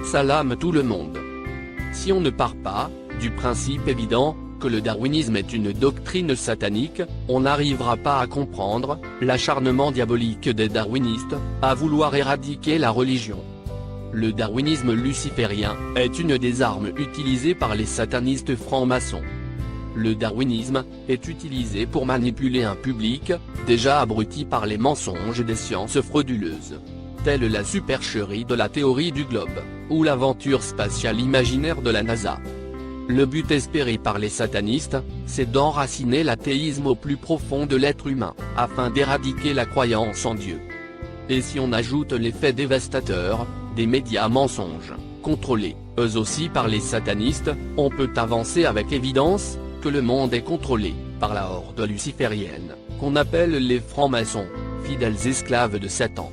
Salam tout le monde. Si on ne part pas du principe évident que le darwinisme est une doctrine satanique, on n'arrivera pas à comprendre l'acharnement diabolique des darwinistes à vouloir éradiquer la religion. Le darwinisme luciférien est une des armes utilisées par les satanistes francs-maçons. Le darwinisme est utilisé pour manipuler un public déjà abruti par les mensonges des sciences frauduleuses, telle la supercherie de la théorie du globe, ou l'aventure spatiale imaginaire de la NASA. Le but espéré par les satanistes, c'est d'enraciner l'athéisme au plus profond de l'être humain, afin d'éradiquer la croyance en Dieu. Et si on ajoute l'effet dévastateur des médias mensonges, contrôlés, eux aussi par les satanistes, on peut avancer avec évidence que le monde est contrôlé par la horde luciférienne, qu'on appelle les francs-maçons, fidèles esclaves de Satan.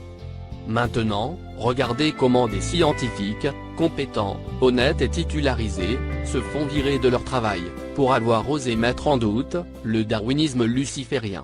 Maintenant, regardez comment des scientifiques, compétents, honnêtes et titularisés, se font virer de leur travail, pour avoir osé mettre en doute le darwinisme luciférien.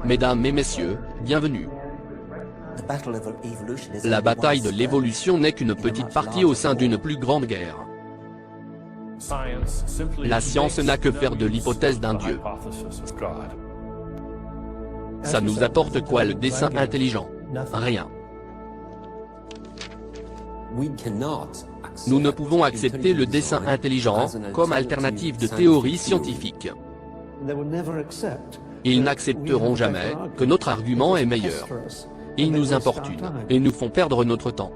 Mesdames et messieurs, bienvenue. La bataille de l'évolution n'est qu'une petite partie au sein d'une plus grande guerre. La science n'a que faire de l'hypothèse d'un Dieu. Ça nous apporte quoi le dessin intelligent? Rien. Nous ne pouvons accepter le dessin intelligent comme alternative de théorie scientifique. Ils n'accepteront jamais que notre argument est meilleur. Ils nous importunent et nous font perdre notre temps.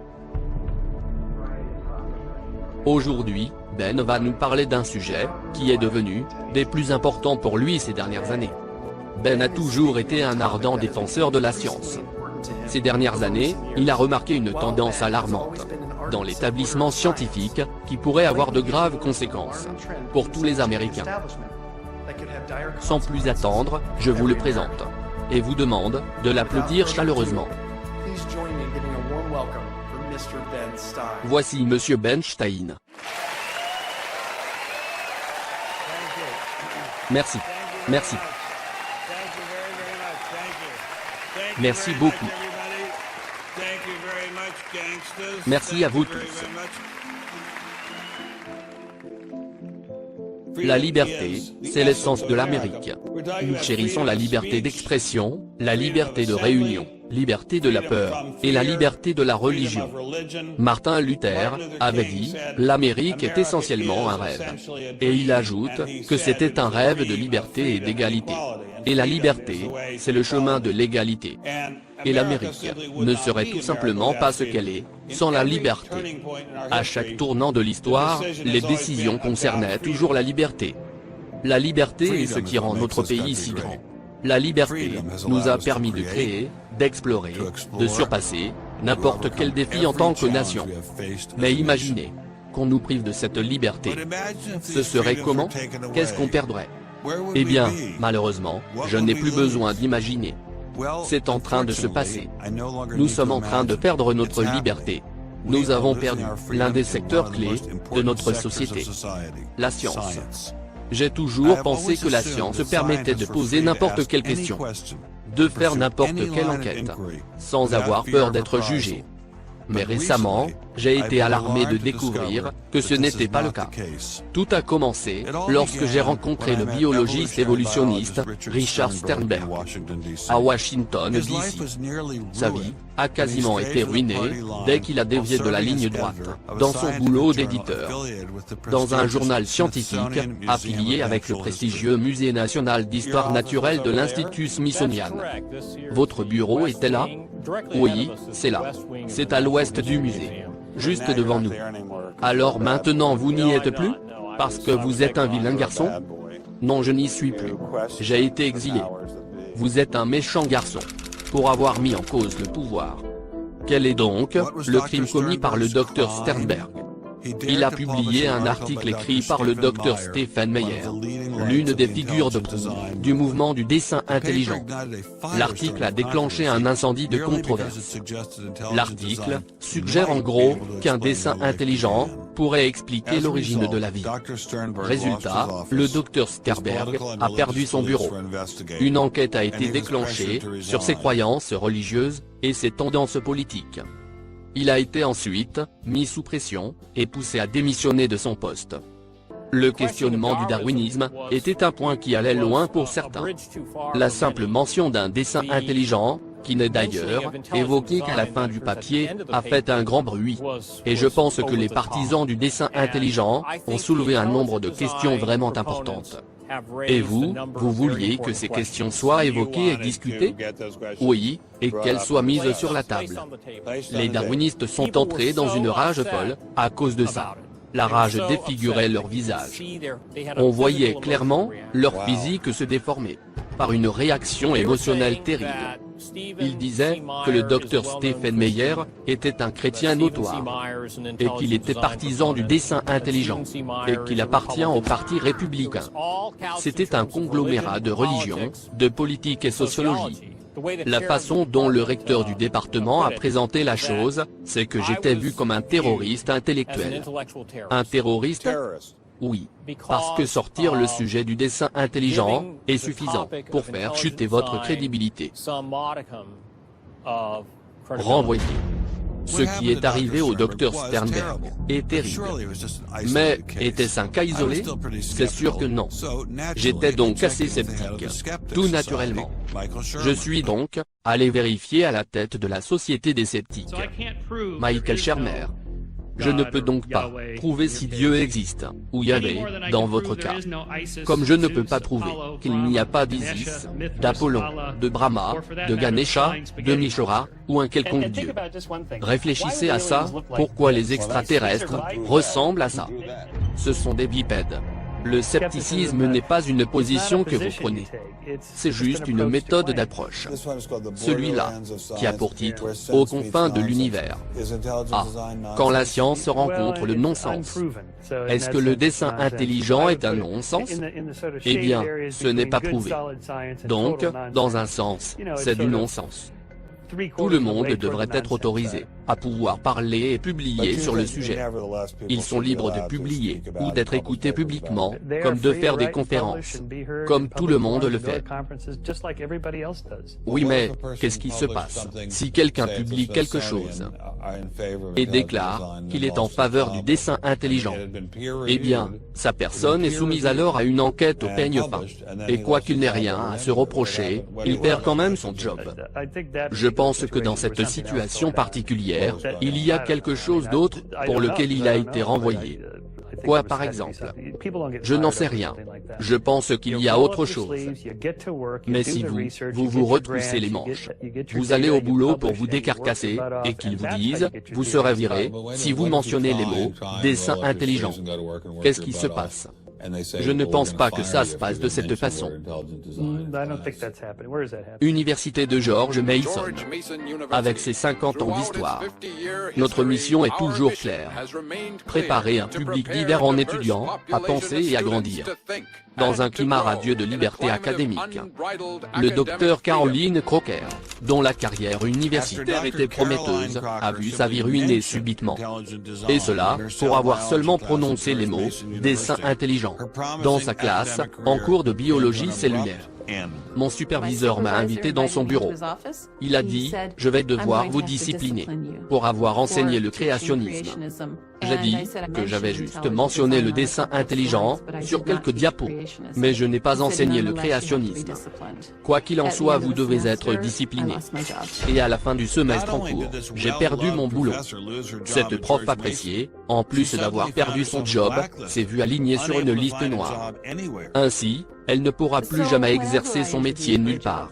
Aujourd'hui, Ben va nous parler d'un sujet qui est devenu des plus importants pour lui ces dernières années. Ben a toujours été un ardent défenseur de la science. Ces dernières années, il a remarqué une tendance alarmante dans l'établissement scientifique qui pourrait avoir de graves conséquences pour tous les Américains. Sans plus attendre, je vous le présente et vous demande de l'applaudir chaleureusement. Please join me in giving a warm welcome for Mr. Ben Stein. Voici Monsieur Ben Stein. Merci. Merci. Merci beaucoup. Merci à vous tous. La liberté, c'est l'essence de l'Amérique. Nous chérissons la liberté d'expression, la liberté de réunion, liberté de la peur, et la liberté de la religion. Martin Luther avait dit, l'Amérique est essentiellement un rêve. Et il ajoute, que c'était un rêve de liberté et d'égalité. Et la liberté, c'est le chemin de l'égalité. Et l'Amérique ne serait tout simplement pas ce qu'elle est, sans la liberté. À chaque tournant de l'histoire, les décisions concernaient toujours la liberté. La liberté est ce qui rend notre pays si grand. La liberté nous a permis de créer, d'explorer, de surpasser n'importe quel défi en tant que nation. Mais imaginez qu'on nous prive de cette liberté. Ce serait comment? Qu'est-ce qu'on perdrait? Eh bien, malheureusement, je n'ai plus besoin d'imaginer. C'est en train de se passer. Nous sommes en train de perdre notre liberté. Nous avons perdu l'un des secteurs clés de notre société. La science. J'ai toujours pensé que la science permettait de poser n'importe quelle question, de faire n'importe quelle enquête, sans avoir peur d'être jugé. Mais récemment, j'ai été alarmé de découvrir que ce n'était pas le cas. Tout a commencé lorsque j'ai rencontré le biologiste évolutionniste Richard Sternberg à Washington, D.C. Sa vie a quasiment été ruinée dès qu'il a dévié de la ligne droite dans son boulot d'éditeur dans un journal scientifique affilié avec le prestigieux Musée national d'histoire naturelle de l'Institut Smithsonian. Votre bureau était là? Oui, c'est là. C'est à l'ouest du musée, juste devant nous. Alors maintenant vous n'y êtes plus? Parce que vous êtes un vilain garçon? Non, je n'y suis plus. J'ai été exilé. Vous êtes un méchant garçon, pour avoir mis en cause le pouvoir. Quel est donc le crime commis par le docteur Sternberg? Il a publié un article écrit par le docteur Stephen Meyer, l'une des figures de proue du mouvement du dessin intelligent. L'article a déclenché un incendie de controverse. L'article suggère en gros qu'un dessin intelligent pourrait expliquer l'origine de la vie. Résultat, le docteur Sternberg a perdu son bureau. Une enquête a été déclenchée sur ses croyances religieuses et ses tendances politiques. Il a été ensuite mis sous pression et poussé à démissionner de son poste. Le questionnement du darwinisme était un point qui allait loin pour certains. La simple mention d'un dessin intelligent, qui n'est d'ailleurs évoqué qu'à la fin du papier, a fait un grand bruit. Et je pense que les partisans du dessin intelligent ont soulevé un nombre de questions vraiment importantes. Et vous vouliez que ces questions soient évoquées et discutées? Oui, et qu'elles soient mises sur la table. Les darwinistes sont entrés dans une rage folle, à cause de ça. La rage défigurait leur visage. On voyait clairement leur physique se déformer, par une réaction émotionnelle terrible. Ils disaient que le docteur Stephen Meyer était un chrétien notoire, et qu'il était partisan du dessin intelligent, et qu'il appartient au parti républicain. C'était un conglomérat de religion, de politique et sociologie. La façon dont le recteur du département a présenté la chose, c'est que j'étais vu comme un terroriste intellectuel. Un terroriste? Oui, parce que sortir le sujet du dessin intelligent est suffisant pour faire chuter votre crédibilité. Renvoyé. Ce qui est arrivé au docteur Sternberg est terrible. Mais était-ce un cas isolé? C'est sûr que non. J'étais donc assez sceptique, tout naturellement. Je suis donc allé vérifier à la tête de la Société des sceptiques, Michael Shermer. Je ne peux donc pas prouver si Dieu existe, ou Yahvé, dans votre cas. Comme je ne peux pas prouver qu'il n'y a pas d'Isis, d'Apollon, de Brahma, de Ganesha, de Mishora, ou un quelconque Dieu. Réfléchissez à ça, pourquoi les extraterrestres ressemblent à ça? Ce sont des bipèdes. Le scepticisme n'est pas une position que vous prenez. C'est juste une méthode d'approche. Celui-là, qui a pour titre « Aux confins de l'univers ». Ah, quand la science rencontre le non-sens. Est-ce que le dessin intelligent est un non-sens? Eh bien, ce n'est pas prouvé. Donc, dans un sens, c'est du non-sens. Tout le monde devrait être autorisé à pouvoir parler et publier sur le sujet. Ils sont libres de publier ou d'être écoutés publiquement, comme de faire des conférences, comme tout le monde le fait. Oui, mais qu'est-ce qui se passe si quelqu'un publie quelque chose et déclare qu'il est en faveur du dessin intelligent? Eh bien, sa personne est soumise alors à une enquête au peigne-fin. Et quoi qu'il n'ait rien à se reprocher, il perd quand même son job. Je pense que dans cette situation particulière, il y a quelque chose d'autre pour lequel il a été renvoyé. Quoi par exemple? Je n'en sais rien. Je pense qu'il y a autre chose. Mais si vous retroussez les manches, vous allez au boulot pour vous décarcasser, et qu'ils vous disent, vous serez viré, si vous mentionnez les mots, dessin intelligent. Qu'est-ce qui se passe? Je ne pense pas que ça se passe de cette façon. Université de George Mason. Avec ses 50 ans d'histoire, notre mission est toujours claire. Préparer un public divers en étudiant, à penser et à grandir. Dans un climat radieux de liberté académique. Le docteur Caroline Crocker, dont la carrière universitaire était prometteuse, a vu sa vie ruinée subitement. Et cela, pour avoir seulement prononcé les mots « dessin intelligent » dans sa classe, en cours de biologie cellulaire. Mon superviseur m'a invité dans son bureau. Il a dit, je vais devoir vous discipliner pour avoir enseigné le créationnisme. J'ai dit que j'avais juste mentionné le dessin intelligent sur quelques diapos, mais je n'ai pas enseigné le créationnisme. Quoi qu'il en soit, vous devez être discipliné. Et à la fin du semestre en cours, j'ai perdu mon boulot. Cette prof appréciée, en plus d'avoir perdu son job, s'est vue alignée sur une liste noire. Ainsi, elle ne pourra plus jamais exercer son métier nulle part.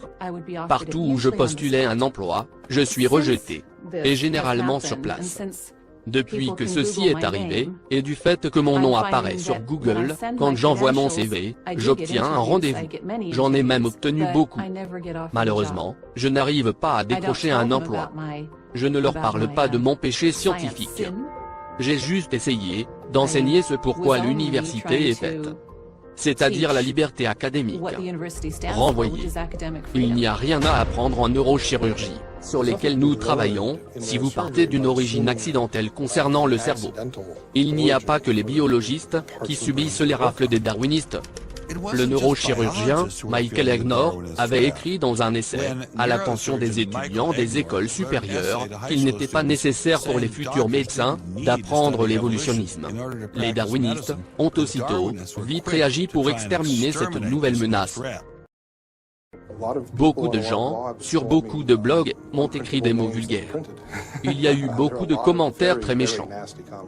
Partout où je postulais un emploi, je suis rejeté, et généralement sur place. Depuis que ceci est arrivé, et du fait que mon nom apparaît sur Google, quand j'envoie mon CV, j'obtiens un rendez-vous. J'en ai même obtenu beaucoup. Malheureusement, je n'arrive pas à décrocher un emploi. Je ne leur parle pas de mon péché scientifique. J'ai juste essayé d'enseigner ce pourquoi l'université est faite. C'est-à-dire la liberté académique. Renvoyé. Il n'y a rien à apprendre en neurochirurgie, sur lesquels nous travaillons, si vous partez d'une origine accidentelle concernant le cerveau. Il n'y a pas que les biologistes qui subissent les rafles des darwinistes. Le neurochirurgien, Michael Egnor, avait écrit dans un essai, à l'attention des étudiants des écoles supérieures, qu'il n'était pas nécessaire pour les futurs médecins, d'apprendre l'évolutionnisme. Les darwinistes ont aussitôt, vite réagi pour exterminer cette nouvelle menace. Beaucoup de gens, sur beaucoup de blogs, m'ont écrit des mots vulgaires. Il y a eu beaucoup de commentaires très méchants.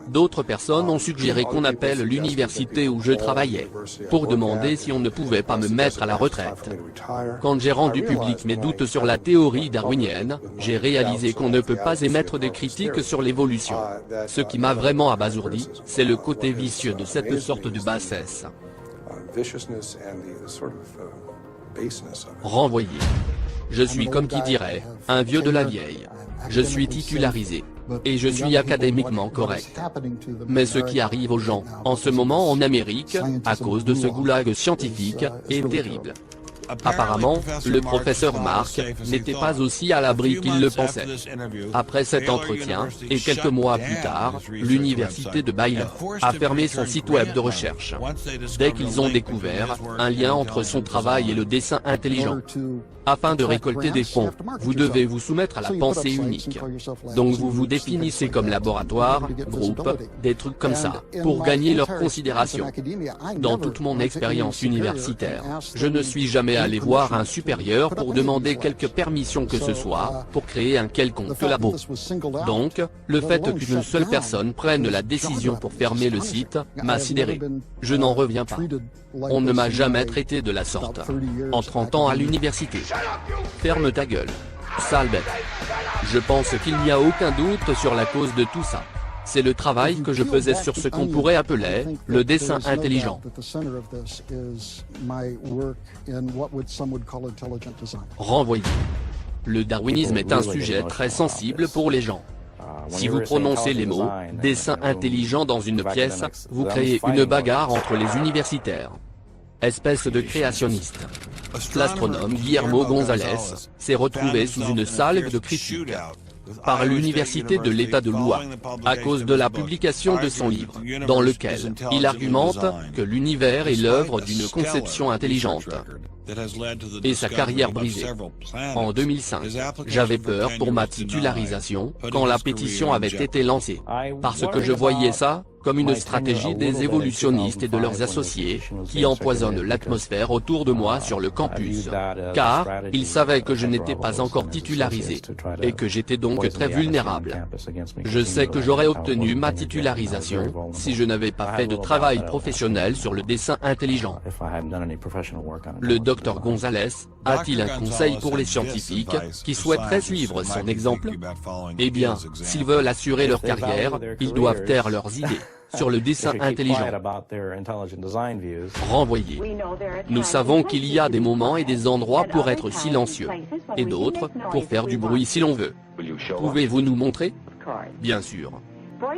D'autres personnes ont suggéré qu'on appelle l'université où je travaillais, pour demander si on ne pouvait pas me mettre à la retraite. Quand j'ai rendu public mes doutes sur la théorie darwinienne, j'ai réalisé qu'on ne peut pas émettre des critiques sur l'évolution. Ce qui m'a vraiment abasourdi, c'est le côté vicieux de cette sorte de bassesse. Renvoyé. Je suis comme qui dirait, un vieux de la vieille. Je suis titularisé. Et je suis académiquement correct. Mais ce qui arrive aux gens, en ce moment en Amérique, à cause de ce goulag scientifique, est terrible. Apparemment, le professeur Mark n'était pas aussi à l'abri qu'il le pensait. Après cet entretien, et quelques mois plus tard, l'université de Baylor a fermé son site web de recherche. Dès qu'ils ont découvert un lien entre son travail et le dessin intelligent. Afin de récolter des fonds, vous devez vous soumettre à la pensée unique. Donc vous vous définissez comme laboratoire, groupe, des trucs comme ça, pour gagner leur considération. Dans toute mon expérience universitaire, je ne suis jamais allé voir un supérieur pour demander quelque permission que ce soit, pour créer un quelconque labo. Donc, le fait qu'une seule personne prenne la décision pour fermer le site, m'a sidéré. Je n'en reviens pas. On ne m'a jamais traité de la sorte. En 30 ans à l'université. Ferme ta gueule. Sale bête. Je pense qu'il n'y a aucun doute sur la cause de tout ça. C'est le travail que je faisais sur ce qu'on pourrait appeler le dessin intelligent. Renvoyé. Le darwinisme est un sujet très sensible pour les gens. Si vous prononcez les mots « dessin intelligent » dans une pièce, vous créez une bagarre entre les universitaires. Espèce de créationniste. L'astronome Guillermo González s'est retrouvé sous une salve de critiques par l'Université de l'État de l'Utah, à cause de la publication de son livre, dans lequel il argumente que l'univers est l'œuvre d'une conception intelligente, et sa carrière brisée. En 2005, j'avais peur pour ma titularisation quand la pétition avait été lancée, parce que je voyais ça comme une stratégie des évolutionnistes et de leurs associés, qui empoisonnent l'atmosphère autour de moi sur le campus, car ils savaient que je n'étais pas encore titularisé, et que j'étais donc très vulnérable. Je sais que j'aurais obtenu ma titularisation si je n'avais pas fait de travail professionnel sur le dessin intelligent. Le Dr González a-t-il un conseil pour les scientifiques qui souhaiteraient suivre son exemple? Eh bien, s'ils veulent assurer leur carrière, ils doivent taire leurs idées sur le dessin intelligent. Renvoyé. Nous savons qu'il y a des moments et des endroits pour être silencieux, et d'autres pour faire du bruit si l'on veut. Pouvez-vous nous montrer? Bien sûr.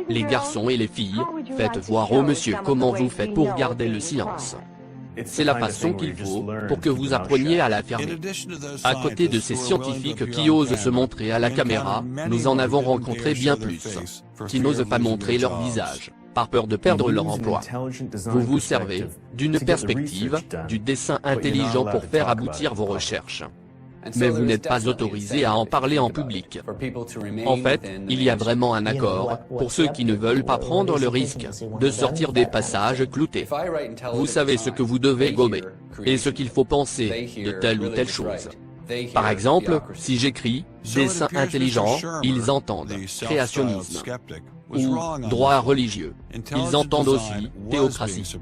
Les garçons et les filles, faites voir au monsieur comment vous faites pour garder le silence. C'est la façon qu'il faut pour que vous appreniez à la fermer. À côté de ces scientifiques qui osent se montrer à la caméra, nous en avons rencontré bien plus, qui n'osent pas montrer leur visage, par peur de perdre leur emploi. Vous vous servez d'une perspective, du dessin intelligent pour faire aboutir vos recherches. Mais vous n'êtes pas autorisé à en parler en public. En fait, il y a vraiment un accord, pour ceux qui ne veulent pas prendre le risque, de sortir des passages cloutés. Vous savez ce que vous devez gommer, et ce qu'il faut penser de telle ou telle chose. Par exemple, si j'écris « dessin intelligent », ils entendent « créationnisme » ou « droit religieux ». Ils entendent aussi « théocratie ».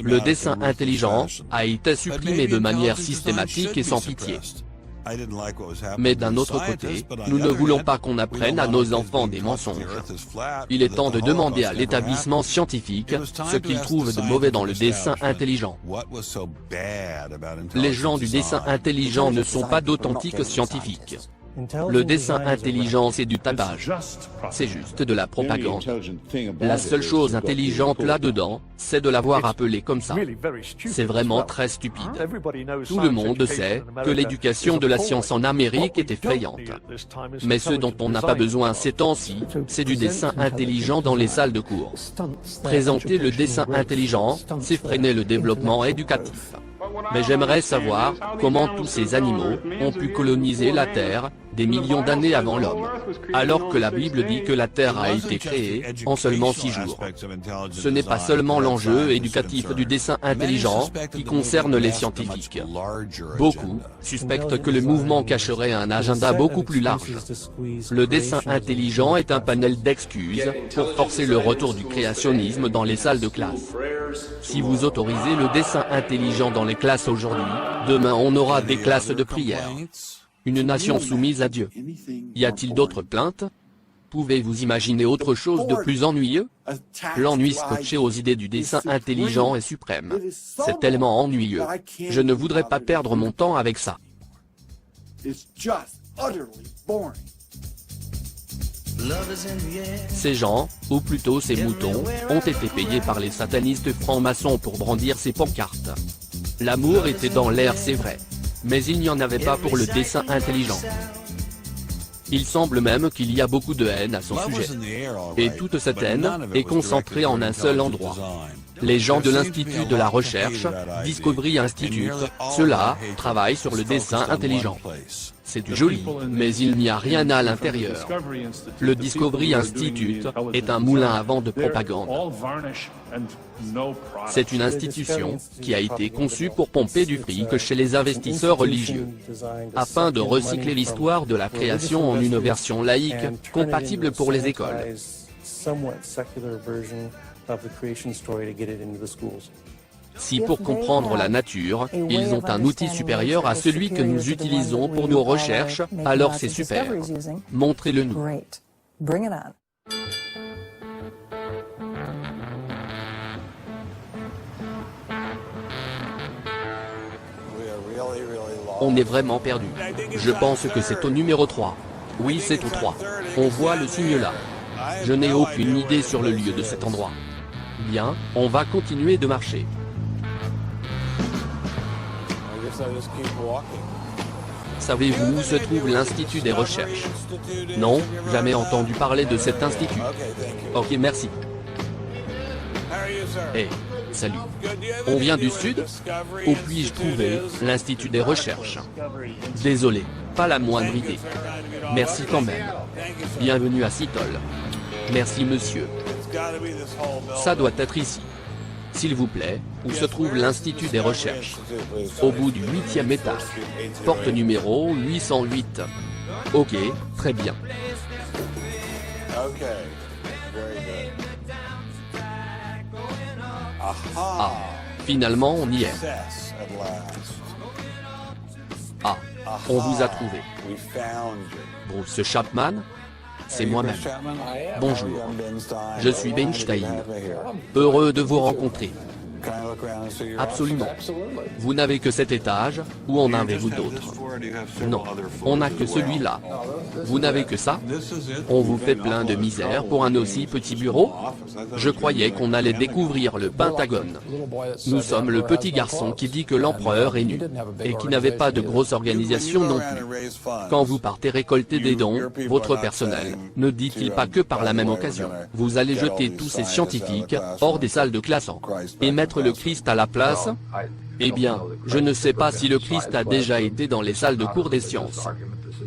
Le dessin intelligent a été supprimé de manière systématique et sans pitié. Mais d'un autre côté, nous ne voulons pas qu'on apprenne à nos enfants des mensonges. Il est temps de demander à l'établissement scientifique ce qu'il trouve de mauvais dans le dessin intelligent. Les gens du dessin intelligent ne sont pas d'authentiques scientifiques. Le dessin intelligent, c'est du tapage. C'est juste de la propagande. La seule chose intelligente là-dedans, c'est de l'avoir appelé comme ça. C'est vraiment très stupide. Tout le monde sait que l'éducation de la science en Amérique est effrayante. Mais ce dont on n'a pas besoin ces temps-ci, c'est du dessin intelligent dans les salles de cours. Présenter le dessin intelligent, c'est freiner le développement éducatif. Mais j'aimerais savoir comment tous ces animaux ont pu coloniser la Terre des millions d'années avant l'homme, alors que la Bible dit que la Terre a été créée en seulement 6 jours. Ce n'est pas seulement l'enjeu éducatif du dessin intelligent qui concerne les scientifiques. Beaucoup suspectent que le mouvement cacherait un agenda beaucoup plus large. Le dessin intelligent est un panel d'excuses pour forcer le retour du créationnisme dans les salles de classe. Si vous autorisez le dessin intelligent dans les classes aujourd'hui, demain on aura des classes de prière. Une nation soumise à Dieu. Y a-t-il d'autres plaintes? Pouvez-vous imaginer autre chose de plus ennuyeux? L'ennui scotché aux idées du dessin intelligent est suprême. C'est tellement ennuyeux. Je ne voudrais pas perdre mon temps avec ça. Ces gens, ou plutôt ces moutons, ont été payés par les satanistes francs-maçons pour brandir ces pancartes. L'amour était dans l'air, c'est vrai. Mais il n'y en avait pas pour le dessin intelligent. Il semble même qu'il y a beaucoup de haine à son sujet. Et toute cette haine est concentrée en un seul endroit. Les gens de l'Institut de la Recherche, Discovery Institute, ceux-là, travaillent sur le dessin intelligent. C'est du joli, mais il n'y a rien à l'intérieur. Le Discovery Institute est un moulin à vent de propagande. C'est une institution qui a été conçue pour pomper du fric chez les investisseurs religieux, afin de recycler l'histoire de la création en une version laïque, compatible pour les écoles. Si pour comprendre la nature, ils ont un outil supérieur à celui que nous utilisons pour nos recherches, alors c'est super. Montrez-le nous. On est vraiment perdu. Je pense que c'est au numéro 3. Oui, c'est au 3. On voit le signe là. Je n'ai aucune idée sur le lieu de cet endroit. Bien, on va continuer de marcher. Savez-vous où se trouve l'Institut des recherches? Non, jamais entendu parler de cet institut. Ok, merci. Hey, salut. On vient du sud? Où puis-je trouver l'Institut des recherches? Désolé, pas la moindre idée. Merci quand même. Bienvenue à Seattle. Merci monsieur. Ça doit être ici. S'il vous plaît, où se trouve l'Institut des recherches? Au bout du 8e étage. Porte numéro 808. Ok, très bien. Ah, finalement on y est. Ah, on vous a trouvé. Bruce Chapman? C'est moi-même. Bonjour. Je suis Ben Stein. Heureux de vous rencontrer. Absolument. Vous n'avez que cet étage, ou en avez-vous d'autres? Non, on n'a que celui-là. Vous n'avez que ça? On vous fait plein de misère pour un aussi petit bureau? Je croyais qu'on allait découvrir le Pentagone. Nous sommes le petit garçon qui dit que l'empereur est nu, et qui n'avait pas de grosse organisation non plus. Quand vous partez récolter des dons, votre personnel, ne dit-il pas que par la même occasion, vous allez jeter tous ces scientifiques hors des salles de classe et mettre le Christ à la place? Eh bien, je ne sais pas si le Christ a déjà été dans les salles de cours des sciences.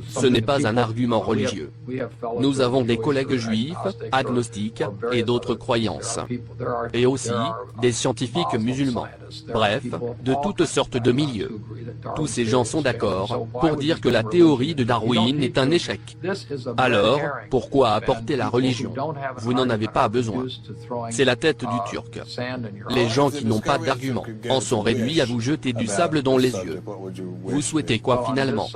Ce n'est pas un argument religieux. Nous avons des collègues juifs, agnostiques, et d'autres croyances. Et aussi, des scientifiques musulmans. Bref, de toutes sortes de milieux. Tous ces gens sont d'accord pour dire que la théorie de Darwin est un échec. Alors, pourquoi apporter la religion? Vous n'en avez pas besoin. C'est la tête du Turc. Les gens qui n'ont pas d'argument en sont réduits à vous jeter du sable dans les yeux. Vous souhaitez quoi finalement?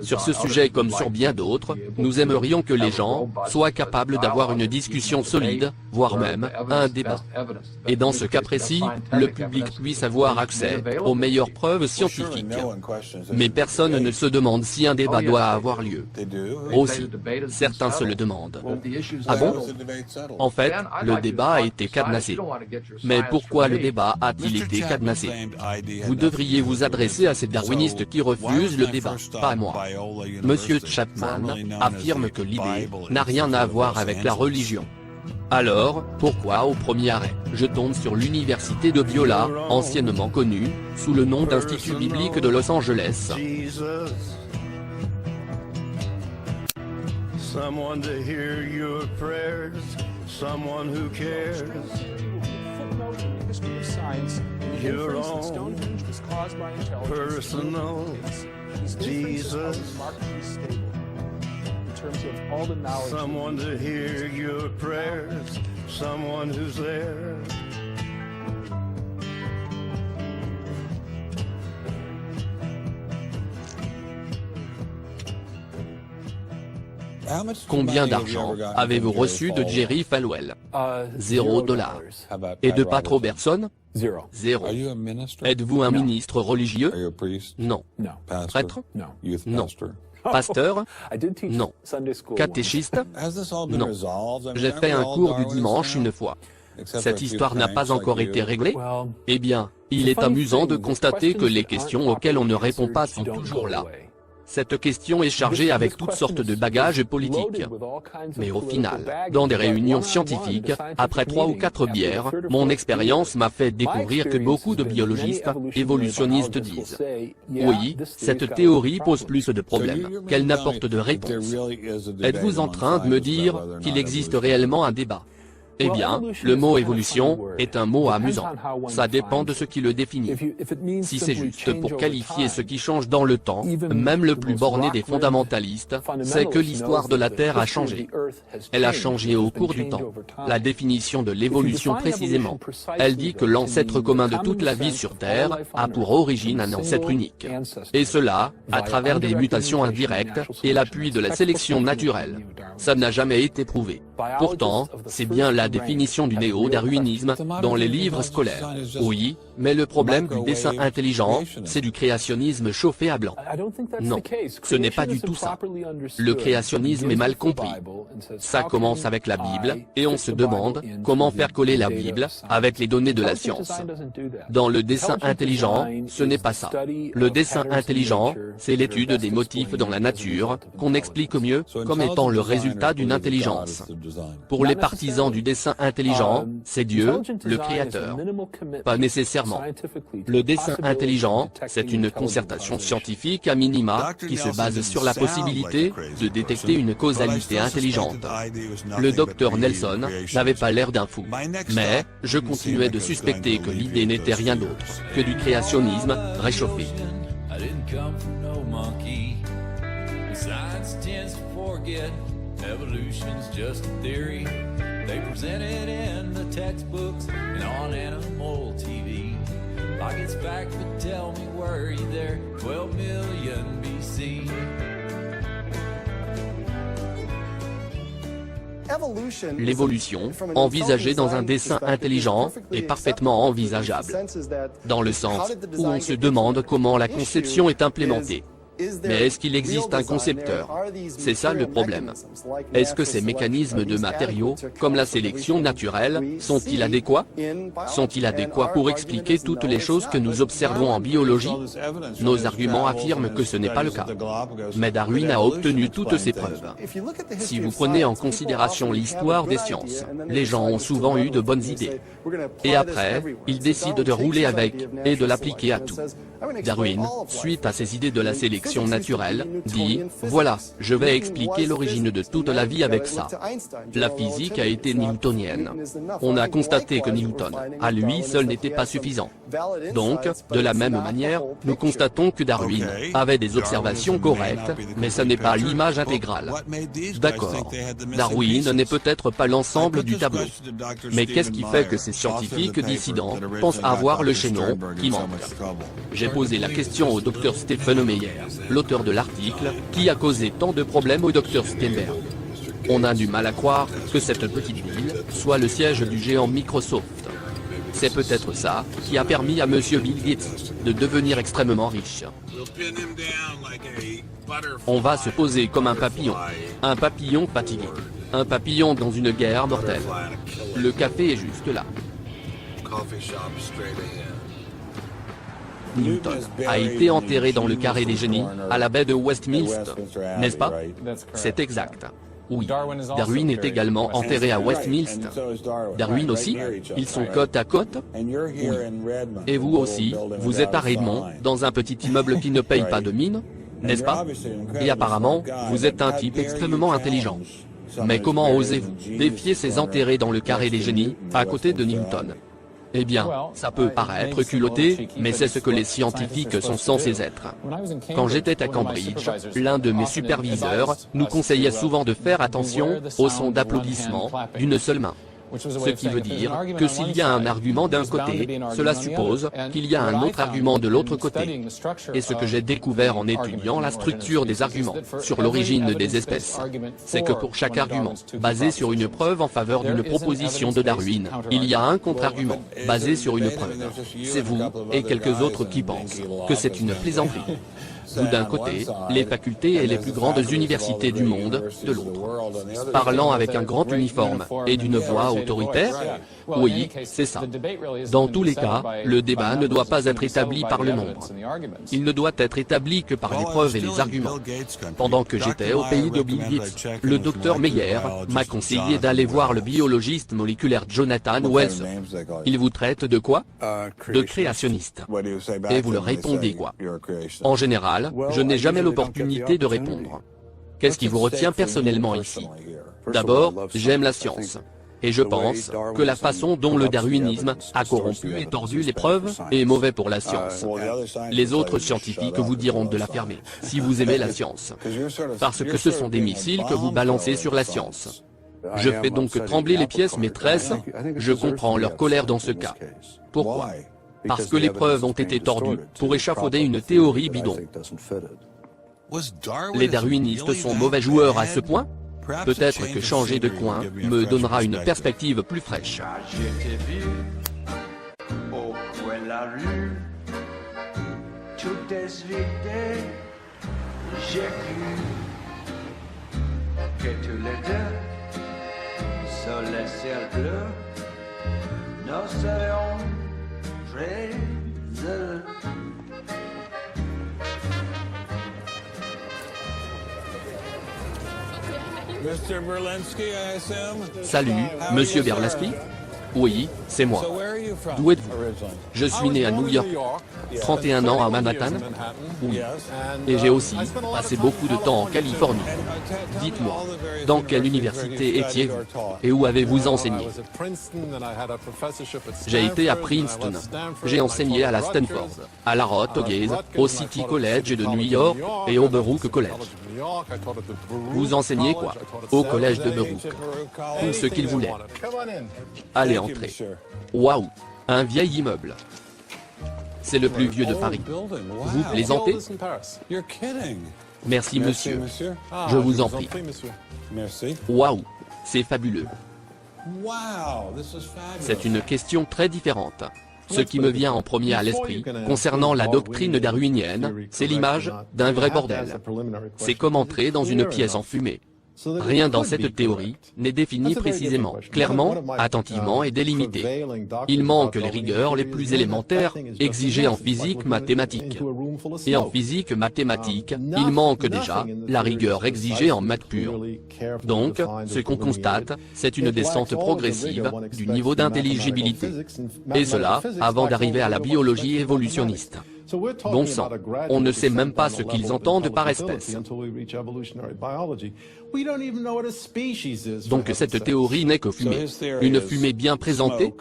Sur ce sujet comme sur bien d'autres, nous aimerions que les gens soient capables d'avoir une discussion solide, voire même un débat. Et dans ce cas précis, le public puisse avoir accès aux meilleures preuves scientifiques. Mais personne ne se demande si un débat doit avoir lieu. Aussi, certains se le demandent. Ah bon? En fait, le débat a été cadenassé. Mais pourquoi le débat a-t-il été cadenassé? Vous devriez vous adresser à ces darwinistes qui refusent le débat, pas moi. Monsieur Chapman affirme que l'idée n'a rien à voir avec la religion. Alors, pourquoi au premier arrêt, je tombe sur l'université de Biola, anciennement connue, sous le nom d'Institut biblique de Los Angeles? Someone to hear your prayers, someone who cares. Your own personal Jesus. Someone to hear your prayers, someone who's there. Combien d'argent avez-vous reçu de Jerry Falwell? $0. Et de Pat Robertson? Zéro. Êtes-vous un ministre religieux? Non. Prêtre? Non. Pasteur? Non. Catéchiste? Non. J'ai fait un cours du dimanche une fois. Cette histoire n'a pas encore été réglée? Eh bien, il est amusant de constater que les questions auxquelles on ne répond pas sont toujours là. Cette question est chargée avec toutes sortes de bagages politiques. Mais au final, dans des réunions scientifiques, après 3 ou 4 bières, mon expérience m'a fait découvrir que beaucoup de biologistes, évolutionnistes disent « Oui, cette théorie pose plus de problèmes qu'elle n'apporte de réponses. » Êtes-vous en train de me dire qu'il existe réellement un débat? Eh bien, le mot évolution est un mot amusant. Ça dépend de ce qui le définit. Si c'est juste pour qualifier ce qui change dans le temps, même le plus borné des fondamentalistes, c'est que l'histoire de la Terre a changé. Elle a changé au cours du temps. La définition de l'évolution précisément. Elle dit que l'ancêtre commun de toute la vie sur Terre a pour origine un ancêtre unique. Et cela, à travers des mutations indirectes et l'appui de la sélection naturelle. Ça n'a jamais été prouvé. Pourtant, c'est bien la définition du néo-darwinisme dans les livres scolaires. Oui, mais le problème du dessin intelligent, c'est du créationnisme chauffé à blanc. Non, ce n'est pas du tout ça. Le créationnisme est mal compris. Ça commence avec la Bible, et on se demande comment faire coller la Bible avec les données de la science. Dans le dessin intelligent, ce n'est pas ça. Le dessin intelligent, c'est l'étude des motifs dans la nature, qu'on explique mieux comme étant le résultat d'une intelligence. Pour les partisans du dessin intelligent, c'est Dieu, le Créateur. Pas nécessairement. Le dessin intelligent, c'est une concertation scientifique à minima, qui se base sur la possibilité de détecter une causalité intelligente. Le docteur Nelson n'avait pas l'air d'un fou. Mais, je continuais de suspecter que l'idée n'était rien d'autre que du créationnisme réchauffé. I didn't come from no monkey. Science tends to forget evolution's just a theory. They present it in the textbooks and on animal TV. Like it's fact, but tell me, were you there? 12 million BC. L'évolution, envisagée dans un dessin intelligent, est parfaitement envisageable, dans le sens où on se demande comment la conception est implémentée. Mais est-ce qu'il existe un concepteur? C'est ça le problème. Est-ce que ces mécanismes de matériaux, comme la sélection naturelle, sont-ils adéquats? Sont-ils adéquats pour expliquer toutes les choses que nous observons en biologie? Nos arguments affirment que ce n'est pas le cas. Mais Darwin a obtenu toutes ces preuves. Si vous prenez en considération l'histoire des sciences, les gens ont souvent eu de bonnes idées. Et après, ils décident de rouler avec, et de l'appliquer à tout. Darwin, suite à ses idées de la sélection naturelle, dit « Voilà, je vais expliquer l'origine de toute la vie avec ça ». La physique a été newtonienne. On a constaté que Newton, à lui seul, n'était pas suffisant. Donc, de la même manière, nous constatons que Darwin avait des observations correctes, mais ce n'est pas l'image intégrale. D'accord. Darwin n'est peut-être pas l'ensemble du tableau. Mais qu'est-ce qui fait que ces scientifiques dissidents pensent avoir le chaînon qui manque? J'ai posé la question au Dr Stephen Meyer, l'auteur de l'article, qui a causé tant de problèmes au Dr Steinberg. On a du mal à croire que cette petite ville soit le siège du géant Microsoft. C'est peut-être ça qui a permis à Monsieur Bill Gates de devenir extrêmement riche. On va se poser comme un papillon fatigué, un papillon dans une guerre mortelle. Le café est juste là. Newton a été enterré dans le carré des génies, à la baie de Westminster, n'est-ce pas? C'est exact. Oui, Darwin est également enterré à Westminster. Darwin aussi? Ils sont côte à côte? Oui. Et vous aussi, vous êtes à Redmond, dans un petit immeuble qui ne paye pas de mine, n'est-ce pas? Et apparemment, vous êtes un type extrêmement intelligent. Mais comment osez-vous défier ces enterrés dans le carré des génies, à côté de Newton? Eh bien, ça peut paraître culotté, mais c'est ce que les scientifiques sont censés être. Quand j'étais à Cambridge, l'un de mes superviseurs nous conseillait souvent de faire attention au son d'applaudissement d'une seule main. Ce qui veut dire que s'il y a un argument d'un côté, cela suppose qu'il y a un autre argument de l'autre côté. Et ce que j'ai découvert en étudiant la structure des arguments sur l'origine des espèces, c'est que pour chaque argument, basé sur une preuve en faveur d'une proposition de Darwin, il y a un contre-argument, basé sur une preuve. C'est vous, et quelques autres qui pensent que c'est une plaisanterie. Vous d'un côté, les facultés et les plus grandes universités du monde, de l'autre. Parlant avec un grand uniforme et d'une voix autoritaire? Oui, c'est ça. Dans tous les cas, le débat ne doit pas être établi par le nombre. Il ne doit être établi que par les preuves et les arguments. Pendant que j'étais au pays de Bill Gates, le docteur Meyer m'a conseillé d'aller voir le biologiste moléculaire Jonathan Wells. Il vous traite de quoi? De créationniste. Et vous leur répondez quoi? En général, je n'ai jamais l'opportunité de répondre. Qu'est-ce qui vous retient personnellement ici? D'abord, j'aime la science. Et je pense que la façon dont le darwinisme a corrompu et tordu les preuves est mauvais pour la science. Les autres scientifiques vous diront de la fermer, si vous aimez la science. Parce que ce sont des missiles que vous balancez sur la science. Je fais donc trembler les pièces maîtresses, je comprends leur colère dans ce cas. Pourquoi? Parce que les preuves ont été tordues pour échafauder une théorie bidon. Les darwinistes sont mauvais joueurs à ce point? Peut-être que changer de coin me donnera une perspective plus fraîche. Je t'ai vu au coin de la rue, tout est vidé, j'ai cru que tous les deux le ciel bleu, nous serions très heureux. Mr. Berlinski, I assume? Salut, How monsieur are you, sir? Berlinski? Oui, c'est moi. So where are you from D'où êtes-vous? originally? Je suis I was né à born New in York, Yes. 31 ans à Manhattan. Oui. Et j'ai aussi passé beaucoup de temps en Californie. Dites-moi, dans quelle université étiez-vous et où avez-vous enseigné? J'ai été à Princeton. J'ai enseigné à la Stanford, à la Rutgers, au City College de New York et au Baruch College. Vous enseignez quoi? Au collège de Baruch. Tout ce qu'il voulait. Allez entrer. Waouh, un vieil immeuble. C'est le plus vieux de Paris. Vous plaisantez? Merci monsieur. Je vous en prie. Merci. Waouh, c'est fabuleux. Wow, this is fabulous. C'est une question très différente. Ce qui me vient en premier à l'esprit, concernant la doctrine darwinienne, c'est l'image d'un vrai bordel. C'est comme entrer dans une pièce enfumée. Rien dans cette théorie n'est défini précisément, clairement, attentivement et délimité. Il manque les rigueurs les plus élémentaires exigées en physique mathématique. Et en physique mathématique, il manque déjà la rigueur exigée en maths pure. Donc, ce qu'on constate, c'est une descente progressive du niveau d'intelligibilité. Et cela avant d'arriver à la biologie évolutionniste. Bon sang, on ne sait même pas ce qu'ils entendent par espèce. Donc cette théorie n'est que fumée. Une fumée bien présentée.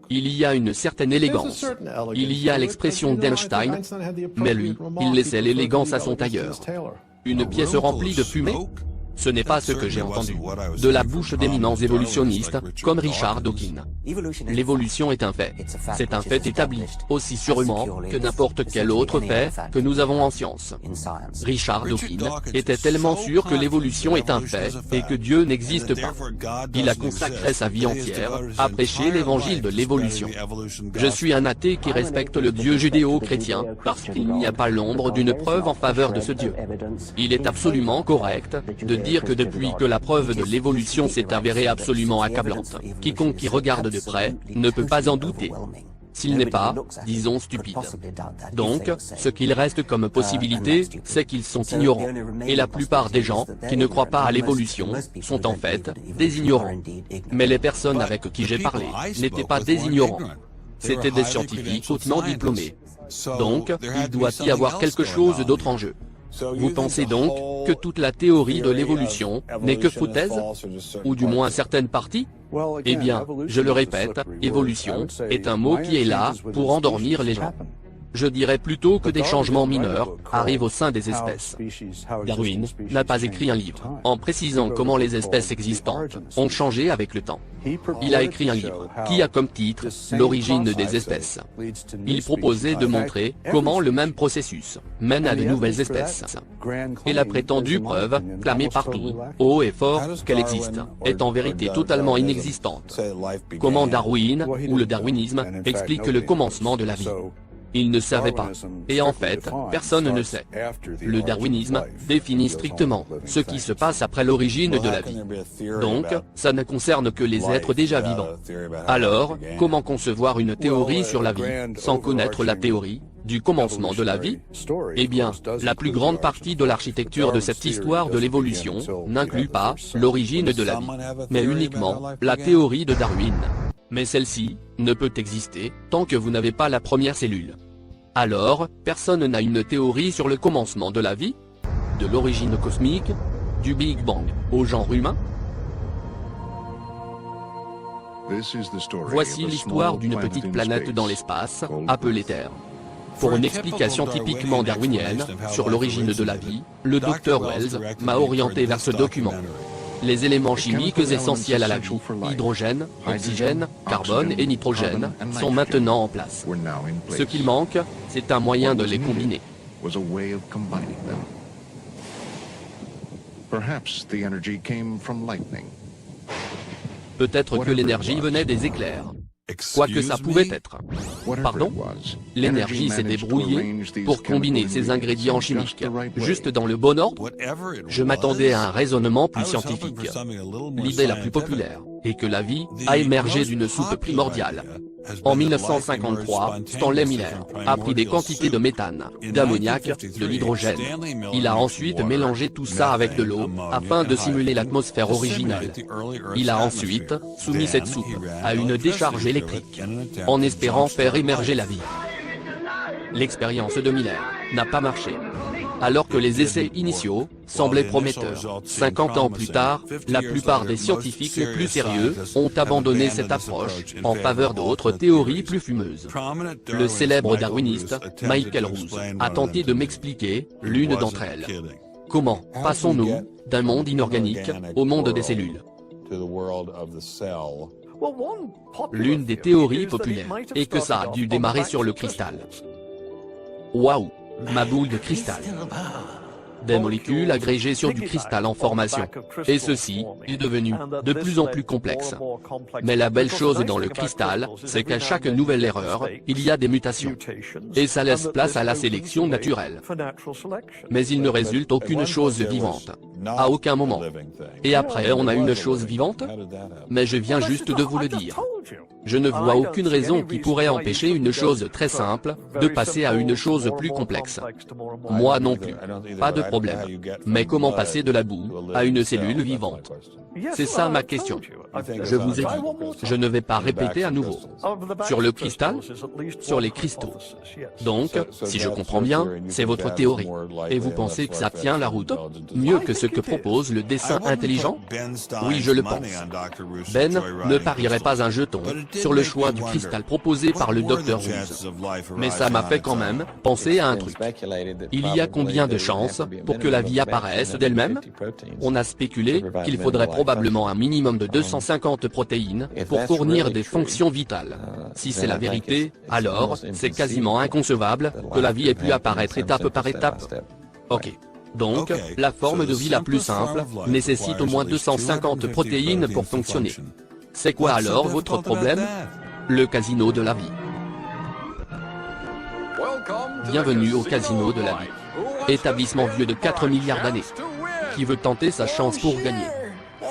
Il y a une certaine élégance. Il y a l'expression d'Einstein, mais lui, il laissait l'élégance à son tailleur. Une pièce remplie de fumée? Ce n'est pas ce que j'ai entendu de la bouche d'éminents évolutionnistes comme Richard Dawkins. L'évolution est un fait. C'est un fait établi, aussi sûrement que n'importe quel autre fait que nous avons en science. Richard Dawkins était tellement sûr que l'évolution est un fait et que Dieu n'existe pas. Il a consacré sa vie entière à prêcher l'évangile de l'évolution. Je suis un athée qui respecte le Dieu judéo-chrétien parce qu'il n'y a pas l'ombre d'une preuve en faveur de ce Dieu. Il est absolument correct de dire que depuis que la preuve de l'évolution s'est avérée absolument accablante, quiconque qui regarde de près ne peut pas en douter. S'il n'est pas, disons, stupide. Donc, ce qu'il reste comme possibilité, c'est qu'ils sont ignorants. Et la plupart des gens qui ne croient pas à l'évolution sont en fait des ignorants. Mais les personnes avec qui j'ai parlé n'étaient pas des ignorants. C'étaient des scientifiques hautement diplômés. Donc, il doit y avoir quelque chose d'autre en jeu. Vous pensez donc que toute la théorie de l'évolution n'est que foutaise? Ou du moins certaines parties? Eh bien, je le répète, évolution est un mot qui est là pour endormir les gens. Je dirais plutôt que des changements mineurs arrivent au sein des espèces. Darwin n'a pas écrit un livre en précisant comment les espèces existantes ont changé avec le temps. Il a écrit un livre qui a comme titre « L'origine des espèces ». Il proposait de montrer comment le même processus mène à de nouvelles espèces. Et la prétendue preuve, clamée partout, haut et fort, qu'elle existe, est en vérité totalement inexistante. Comment Darwin, ou le darwinisme, explique le commencement de la vie? Il ne savait pas. Et en fait, personne ne sait. Le darwinisme définit strictement ce qui se passe après l'origine de la vie. Donc, ça ne concerne que les êtres déjà vivants. Alors, comment concevoir une théorie sur la vie, sans connaître la théorie du commencement de la vie? Eh bien, la plus grande partie de l'architecture de cette histoire de l'évolution n'inclut pas l'origine de la vie, mais uniquement la théorie de Darwin. Mais celle-ci ne peut exister tant que vous n'avez pas la première cellule. Alors, personne n'a une théorie sur le commencement de la vie? De l'origine cosmique? Du Big Bang au genre humain? Voici l'histoire d'une petite planète dans l'espace, appelée Terre. Pour une explication typiquement darwinienne sur l'origine de la vie, le Dr Wells m'a orienté vers ce document. Les éléments chimiques essentiels à la vie, hydrogène, oxygène, carbone et nitrogène, sont maintenant en place. Ce qu'il manque, c'est un moyen de les combiner. Peut-être que l'énergie venait des éclairs. Quoi que ça pouvait être. Pardon? L'énergie s'est débrouillée pour combiner ces ingrédients chimiques, juste dans le bon ordre. Je m'attendais à un raisonnement plus scientifique. L'idée la plus populaire est que la vie a émergé d'une soupe primordiale. En 1953, Stanley Miller a pris des quantités de méthane, d'ammoniac, de l'hydrogène. Il a ensuite mélangé tout ça avec de l'eau, afin de simuler l'atmosphère originelle. Il a ensuite soumis cette soupe à une décharge électrique, en espérant faire émerger la vie. L'expérience de Miller n'a pas marché. Alors que les essais initiaux semblaient prometteurs, 50 ans plus tard, la plupart des scientifiques les plus sérieux ont abandonné cette approche en faveur d'autres théories plus fumeuses. Le célèbre darwiniste, Michael Ruse, a tenté de m'expliquer l'une d'entre elles. Comment passons-nous d'un monde inorganique au monde des cellules? L'une des théories populaires est que ça a dû démarrer sur le cristal. Waouh! Ma boule de cristal. Des molécules agrégées sur du cristal en formation. Et ceci est devenu de plus en plus complexe. Mais la belle chose dans le cristal, c'est qu'à chaque nouvelle erreur, il y a des mutations. Et ça laisse place à la sélection naturelle. Mais il ne résulte aucune chose vivante. À aucun moment. Et après on a une chose vivante? Mais je viens juste de vous le dire. Je ne vois aucune raison qui pourrait empêcher une chose très simple de passer à une chose plus complexe. Moi non plus. Pas de problème. Mais comment passer de la boue à une cellule vivante? C'est ça ma question. Je vous ai dit. Je ne vais pas répéter à nouveau. Sur le cristal? Sur les cristaux. Donc, si je comprends bien, c'est votre théorie. Et vous pensez que ça tient la route? Mieux que ce que propose le dessin intelligent? Oui, je le pense. Ben ne parierait pas un jeton sur le choix du cristal proposé par le Dr Ruse. Mais ça m'a fait quand même penser à un truc. Il y a combien de chances pour que la vie apparaisse d'elle-même? On a spéculé qu'il faudrait probablement un minimum de 250 protéines pour fournir des fonctions vitales. Si c'est la vérité, alors c'est quasiment inconcevable que la vie ait pu apparaître étape par étape. Ok. Donc, la forme de vie la plus simple nécessite au moins 250 protéines pour fonctionner. C'est quoi alors votre problème? Le casino de la vie. Bienvenue au casino de la vie. Établissement vieux de 4 milliards d'années. Qui veut tenter sa chance pour gagner?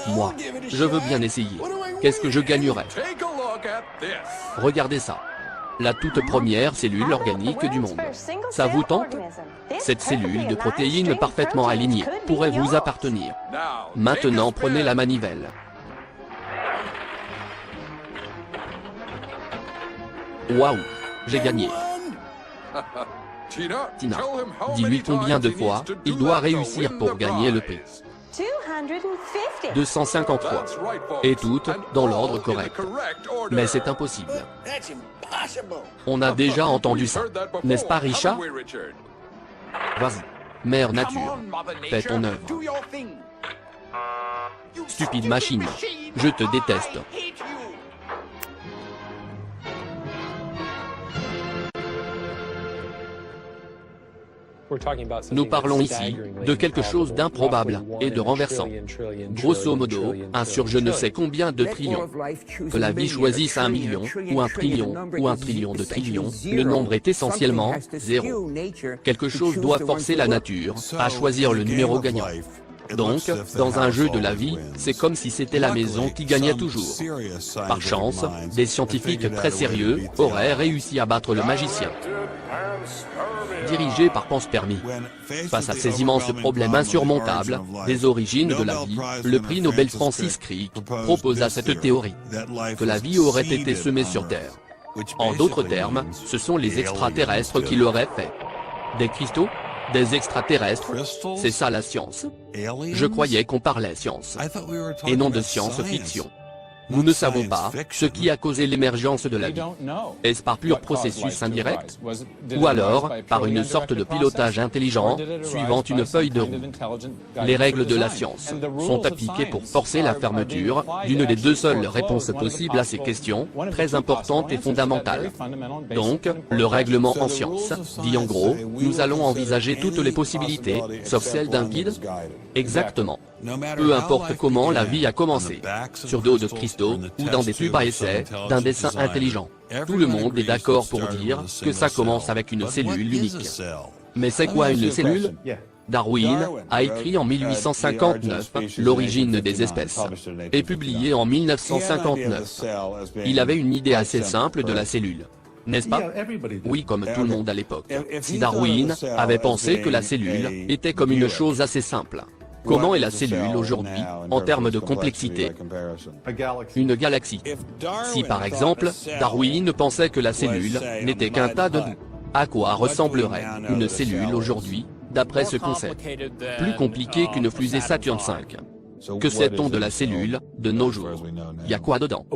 Moi, je veux bien essayer. Qu'est-ce que je gagnerais? Regardez ça. La toute première cellule organique du monde. Ça vous tente? Cette cellule de protéines parfaitement alignée pourrait vous appartenir. Maintenant prenez la manivelle. Waouh, j'ai gagné. Tina, dis-lui combien de fois il doit réussir pour gagner le prix. 250 fois. Et toutes dans l'ordre correct. Mais c'est impossible. On a déjà entendu ça. N'est-ce pas, Richard? Vas-y, Mère Nature, fais ton œuvre. Stupide machine, je te déteste. Nous parlons ici de quelque chose d'improbable et de renversant. Grosso modo, un sur je ne sais combien de trillions. Que la vie choisisse 1 million, ou 1 trillion, ou 1 trillion de trillions, le nombre est essentiellement 0. Quelque chose doit forcer la nature à choisir le numéro gagnant. Donc, dans un jeu de la vie, c'est comme si c'était la maison qui gagnait toujours. Par chance, des scientifiques très sérieux auraient réussi à battre le magicien. Dirigé par Panspermie. Face à ces immenses problèmes insurmontables des origines de la vie, le prix Nobel Francis Crick proposa cette théorie, que la vie aurait été semée sur Terre. En d'autres termes, ce sont les extraterrestres qui l'auraient fait. Des cristaux? Des extraterrestres? C'est ça la science. Je croyais qu'on parlait science, et non de science-fiction. Nous ne savons pas ce qui a causé l'émergence de la vie. Est-ce par pur processus indirect? Ou alors, par une sorte de pilotage intelligent, suivant une feuille de roue? Les règles de la science sont appliquées pour forcer la fermeture d'une des deux seules réponses possibles à ces questions, très importantes et fondamentales. Donc, le règlement en science dit en gros, nous allons envisager toutes les possibilités, sauf celle d'un guide? Exactement. Peu importe comment la vie a commencé, sur dos de cristaux ou dans des tubes à essai, d'un dessin intelligent. Tout le monde est d'accord pour dire que ça commence avec une cellule unique. Mais c'est quoi une cellule? Darwin a écrit en 1859 L'origine des espèces et publié en 1959. Il avait une idée assez simple de la cellule. N'est-ce pas? Oui, comme tout le monde à l'époque. Si Darwin avait pensé que la cellule était comme une chose assez simple, comment est la cellule aujourd'hui, en termes de complexité? Une galaxie. Si par exemple, Darwin pensait que la cellule n'était qu'un tas de bouts, à quoi ressemblerait une cellule aujourd'hui, d'après ce concept? Plus compliqué qu'une fusée Saturn V. Que sait-on de la cellule, de nos jours? Y a quoi dedans?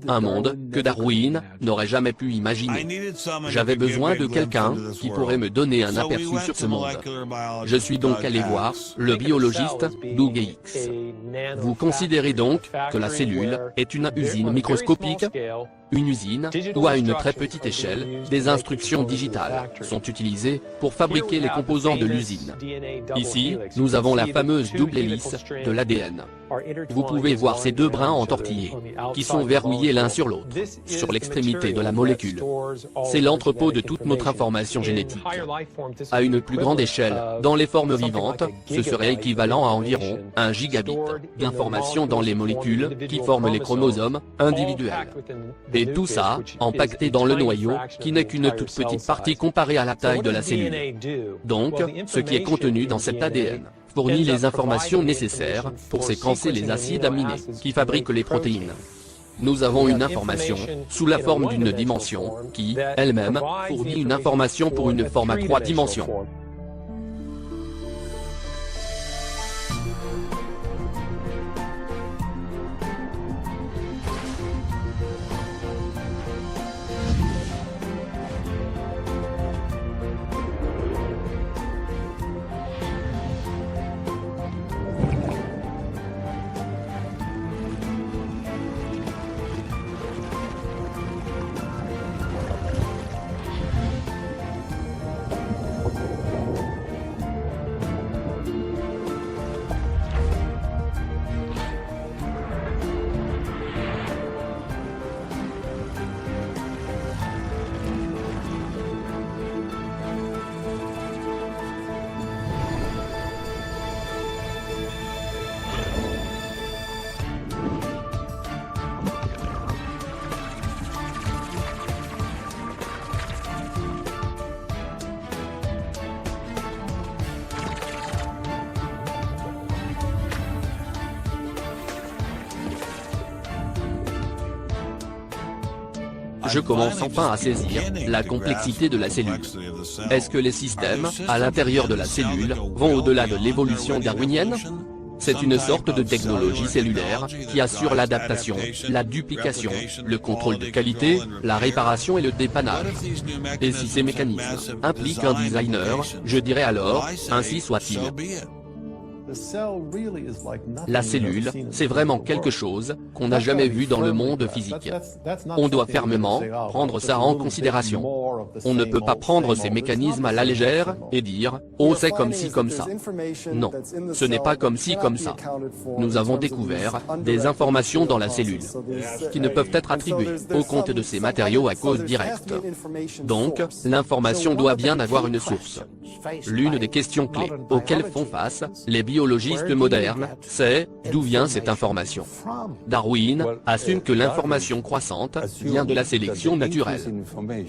Un monde que Darwin n'aurait jamais pu imaginer. J'avais besoin de quelqu'un qui pourrait me donner un aperçu sur ce monde. Je suis donc allé voir le biologiste Doug Hicks. Vous considérez donc que la cellule est une usine microscopique? Une usine où à une très petite échelle, des instructions digitales sont utilisées pour fabriquer les composants de l'usine. Ici, nous avons la fameuse double hélice de l'ADN. Vous pouvez voir ces deux brins entortillés, qui sont verrouillés l'un sur l'autre, sur l'extrémité de la molécule. C'est l'entrepôt de toute notre information génétique. À une plus grande échelle, dans les formes vivantes, ce serait équivalent à environ 1 gigabit d'informations dans les molécules qui forment les chromosomes individuels. Et tout ça, empaqueté dans le noyau, qui n'est qu'une toute petite partie comparée à la taille de la cellule. Donc, ce qui est contenu dans cet ADN fournit les informations nécessaires pour séquencer les acides aminés qui fabriquent les protéines. Nous avons une information sous la forme d'une dimension qui, elle-même, fournit une information pour une forme à 3 dimensions. Je commence enfin à saisir la complexité de la cellule. Est-ce que les systèmes, à l'intérieur de la cellule, vont au-delà de l'évolution darwinienne? C'est une sorte de technologie cellulaire qui assure l'adaptation, la duplication, le contrôle de qualité, la réparation et le dépannage. Et si ces mécanismes impliquent un designer, je dirais alors, ainsi soit-il. La cellule, c'est vraiment quelque chose qu'on n'a jamais vu dans le monde physique. On doit fermement prendre ça en considération. On ne peut pas prendre ces mécanismes à la légère et dire « oh c'est comme ci comme ça ». Non, ce n'est pas comme ci comme ça. Nous avons découvert des informations dans la cellule qui ne peuvent être attribuées au compte de ces matériaux à cause directe. Donc, l'information doit bien avoir une source. L'une des questions clés auxquelles font face les biologistes modernes, c'est d'où vient cette information. Darwin assume que l'information croissante vient de la sélection naturelle.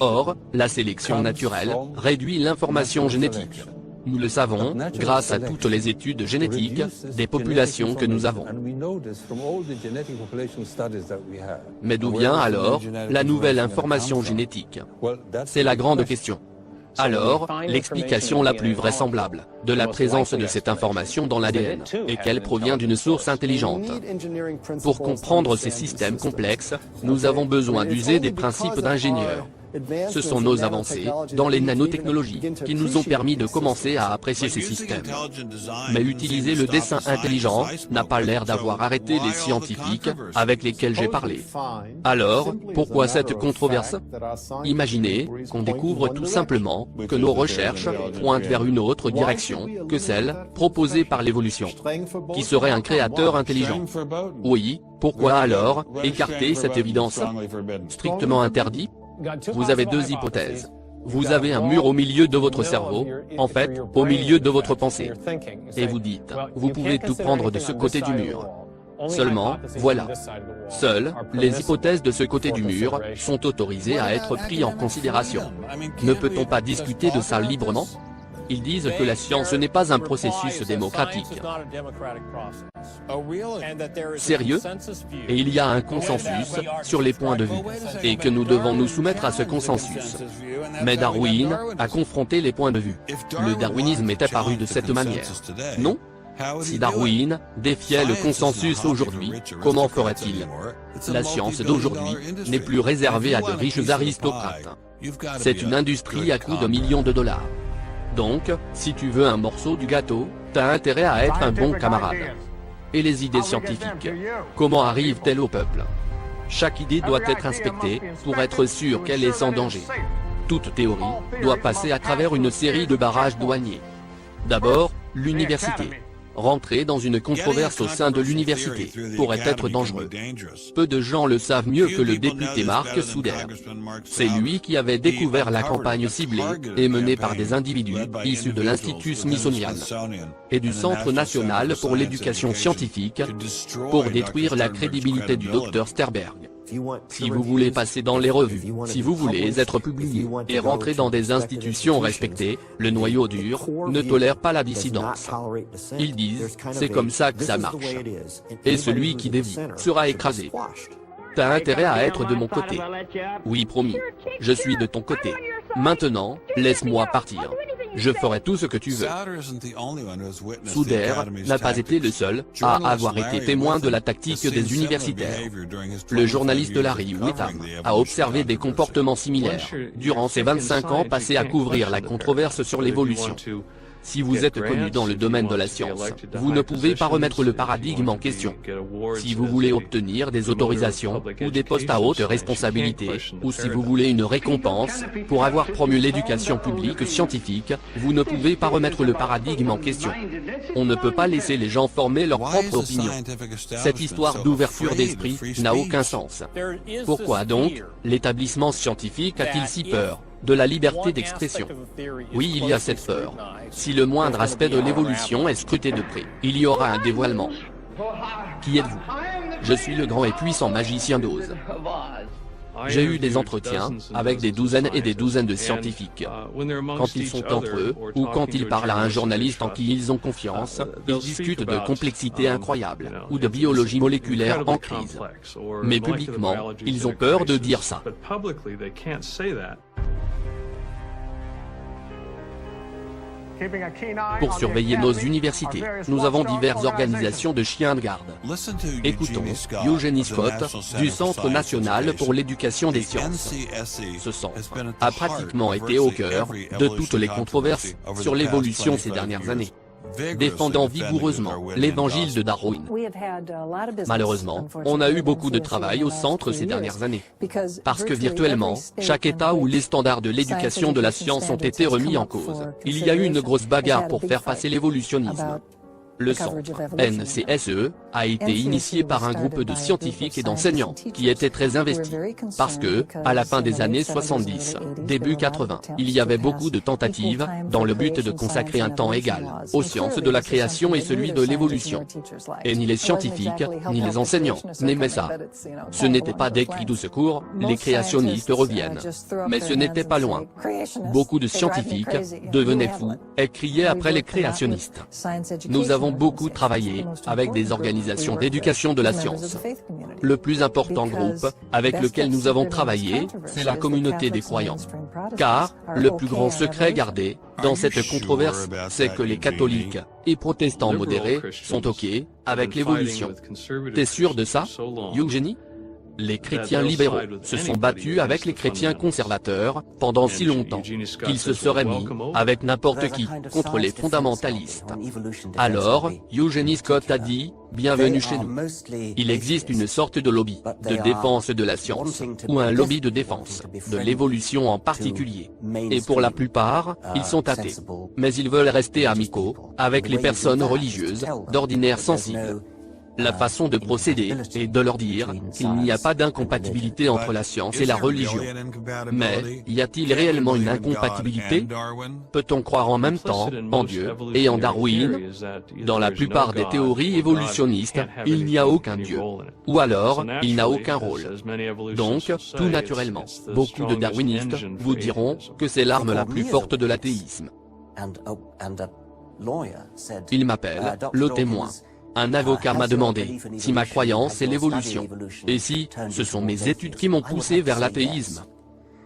Or, la sélection naturelle réduit l'information génétique. Nous le savons, grâce à toutes les études génétiques des populations que nous avons. Mais d'où vient alors la nouvelle information génétique? C'est la grande question. Alors, l'explication la plus vraisemblable de la présence de cette information dans l'ADN est qu'elle provient d'une source intelligente. Pour comprendre ces systèmes complexes, nous avons besoin d'user des principes d'ingénieurs. Ce sont nos avancées dans les nanotechnologies qui nous ont permis de commencer à apprécier ces systèmes. Mais utiliser le dessin intelligent n'a pas l'air d'avoir arrêté les scientifiques avec lesquels j'ai parlé. Alors, pourquoi cette controverse? Imaginez qu'on découvre tout simplement que nos recherches pointent vers une autre direction que celle proposée par l'évolution, qui serait un créateur intelligent. Oui, pourquoi alors écarter cette évidence? Strictement interdit? Vous avez deux hypothèses. Vous avez un mur au milieu de votre cerveau, en fait, au milieu de votre pensée. Et vous dites, vous pouvez tout prendre de ce côté du mur. Seulement, voilà. Seules, les hypothèses de ce côté du mur sont autorisées à être prises en considération. Ne peut-on pas discuter de ça librement? Ils disent que la science n'est pas un processus démocratique. Sérieux? Et il y a un consensus sur les points de vue, et que nous devons nous soumettre à ce consensus. Mais Darwin a confronté les points de vue. Le darwinisme est apparu de cette manière. Non? Si Darwin défiait le consensus aujourd'hui, comment ferait-il? La science d'aujourd'hui n'est plus réservée à de riches aristocrates. C'est une industrie à coût de millions de dollars. Donc, si tu veux un morceau du gâteau, t'as intérêt à être un bon camarade. Et les idées scientifiques, comment arrivent-elles au peuple? Chaque idée doit être inspectée pour être sûr qu'elle est sans danger. Toute théorie doit passer à travers une série de barrages douaniers. D'abord, l'université. Rentrer dans une controverse au sein de l'université pourrait être dangereux. Peu de gens le savent mieux que le député Mark Souder. C'est lui qui avait découvert la campagne ciblée et menée par des individus issus de l'Institut Smithsonian et du Centre national pour l'éducation scientifique pour détruire la crédibilité du Dr Sternberg. Si vous voulez passer dans les revues, si vous voulez être publié et rentrer dans des institutions respectées, le noyau dur ne tolère pas la dissidence. Ils disent, c'est comme ça que ça marche. Et celui qui dévie sera écrasé. T'as intérêt à être de mon côté. Oui, promis. Je suis de ton côté. Maintenant, laisse-moi partir. Je ferai tout ce que tu veux. Souder n'a pas été le seul à avoir été témoin de la tactique des universitaires. Le journaliste Larry Whitham a observé des comportements similaires durant ses 25 ans passés à couvrir la controverse sur l'évolution. Si vous êtes connu dans le domaine de la science, vous ne pouvez pas remettre le paradigme en question. Si vous voulez obtenir des autorisations ou des postes à haute responsabilité, ou si vous voulez une récompense pour avoir promu l'éducation publique scientifique, vous ne pouvez pas remettre le paradigme en question. On ne peut pas laisser les gens former leur propre opinion. Cette histoire d'ouverture d'esprit n'a aucun sens. Pourquoi donc l'établissement scientifique a-t-il si peur de la liberté d'expression? Oui, il y a cette peur. Si le moindre aspect de l'évolution est scruté de près, il y aura un dévoilement. Qui êtes-vous? Je suis le grand et puissant magicien d'Oz. J'ai eu des entretiens avec des douzaines et des douzaines de scientifiques. Quand ils sont entre eux, ou quand ils parlent à un journaliste en qui ils ont confiance, ils discutent de complexité incroyable, ou de biologie moléculaire en crise. Mais publiquement, ils ont peur de dire ça. Pour surveiller nos universités, nous avons diverses organisations de chiens de garde. Écoutons Eugenie Scott, du Centre national pour l'éducation des sciences. Ce centre a pratiquement été au cœur de toutes les controverses sur l'évolution ces dernières années, défendant vigoureusement l'évangile de Darwin. Malheureusement, on a eu beaucoup de travail au centre ces dernières années, parce que virtuellement, chaque État où les standards de l'éducation de la science ont été remis en cause, il y a eu une grosse bagarre pour faire passer l'évolutionnisme. Le centre NCSE a été initié par un groupe de scientifiques et d'enseignants qui étaient très investis, parce que, à la fin des années 70, début 80, il y avait beaucoup de tentatives dans le but de consacrer un temps égal aux sciences de la création et celui de l'évolution. Et ni les scientifiques, ni les enseignants n'aimaient ça. Ce n'était pas des cris de secours, les créationnistes reviennent. Mais ce n'était pas loin. Beaucoup de scientifiques devenaient fous et criaient après les créationnistes. Nous avons beaucoup travaillé avec des organisations d'éducation de la science. Le plus important groupe avec lequel nous avons travaillé, c'est la communauté des croyants. Car, le plus grand secret gardé dans cette controverse, c'est que les catholiques et protestants modérés sont OK avec l'évolution. T'es sûr de ça, Eugenie? Les chrétiens libéraux se sont battus avec les chrétiens conservateurs pendant si longtemps qu'ils se seraient mis, avec n'importe qui, contre les fondamentalistes. Alors, Eugenie Scott a dit, « Bienvenue chez nous ». Il existe une sorte de lobby de défense de la science, ou un lobby de défense de l'évolution en particulier. Et pour la plupart, ils sont athées. Mais ils veulent rester amicaux avec les personnes religieuses, d'ordinaire sensibles. La façon de procéder est de leur dire qu'il n'y a pas d'incompatibilité entre la science et la religion. Mais, y a-t-il réellement une incompatibilité? Peut-on croire en même temps en Dieu et en Darwin? Dans la plupart des théories évolutionnistes, il n'y a aucun Dieu. Ou alors, il n'a aucun rôle. Donc, tout naturellement, beaucoup de darwinistes vous diront que c'est l'arme la plus forte de l'athéisme. Il m'appelle le témoin. Un avocat m'a demandé si ma croyance est l'évolution, et si ce sont mes études qui m'ont poussé vers l'athéisme.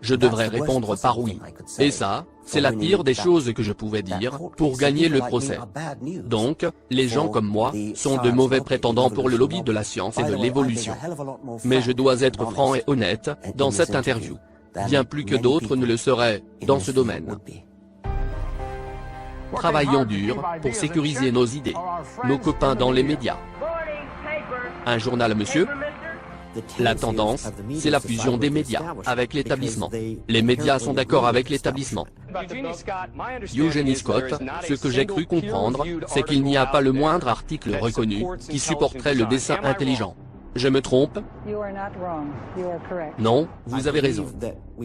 Je devrais répondre par oui. Et ça, c'est la pire des choses que je pouvais dire pour gagner le procès. Donc, les gens comme moi sont de mauvais prétendants pour le lobby de la science et de l'évolution. Mais je dois être franc et honnête dans cette interview, bien plus que d'autres ne le seraient dans ce domaine. Travaillons dur pour sécuriser nos idées, nos copains dans les médias. Un journal, monsieur? La tendance, c'est la fusion des médias avec l'établissement. Les médias sont d'accord avec l'établissement. Eugenie Scott, ce que j'ai cru comprendre, c'est qu'il n'y a pas le moindre article reconnu qui supporterait le dessin intelligent. Je me trompe? Non, vous avez raison.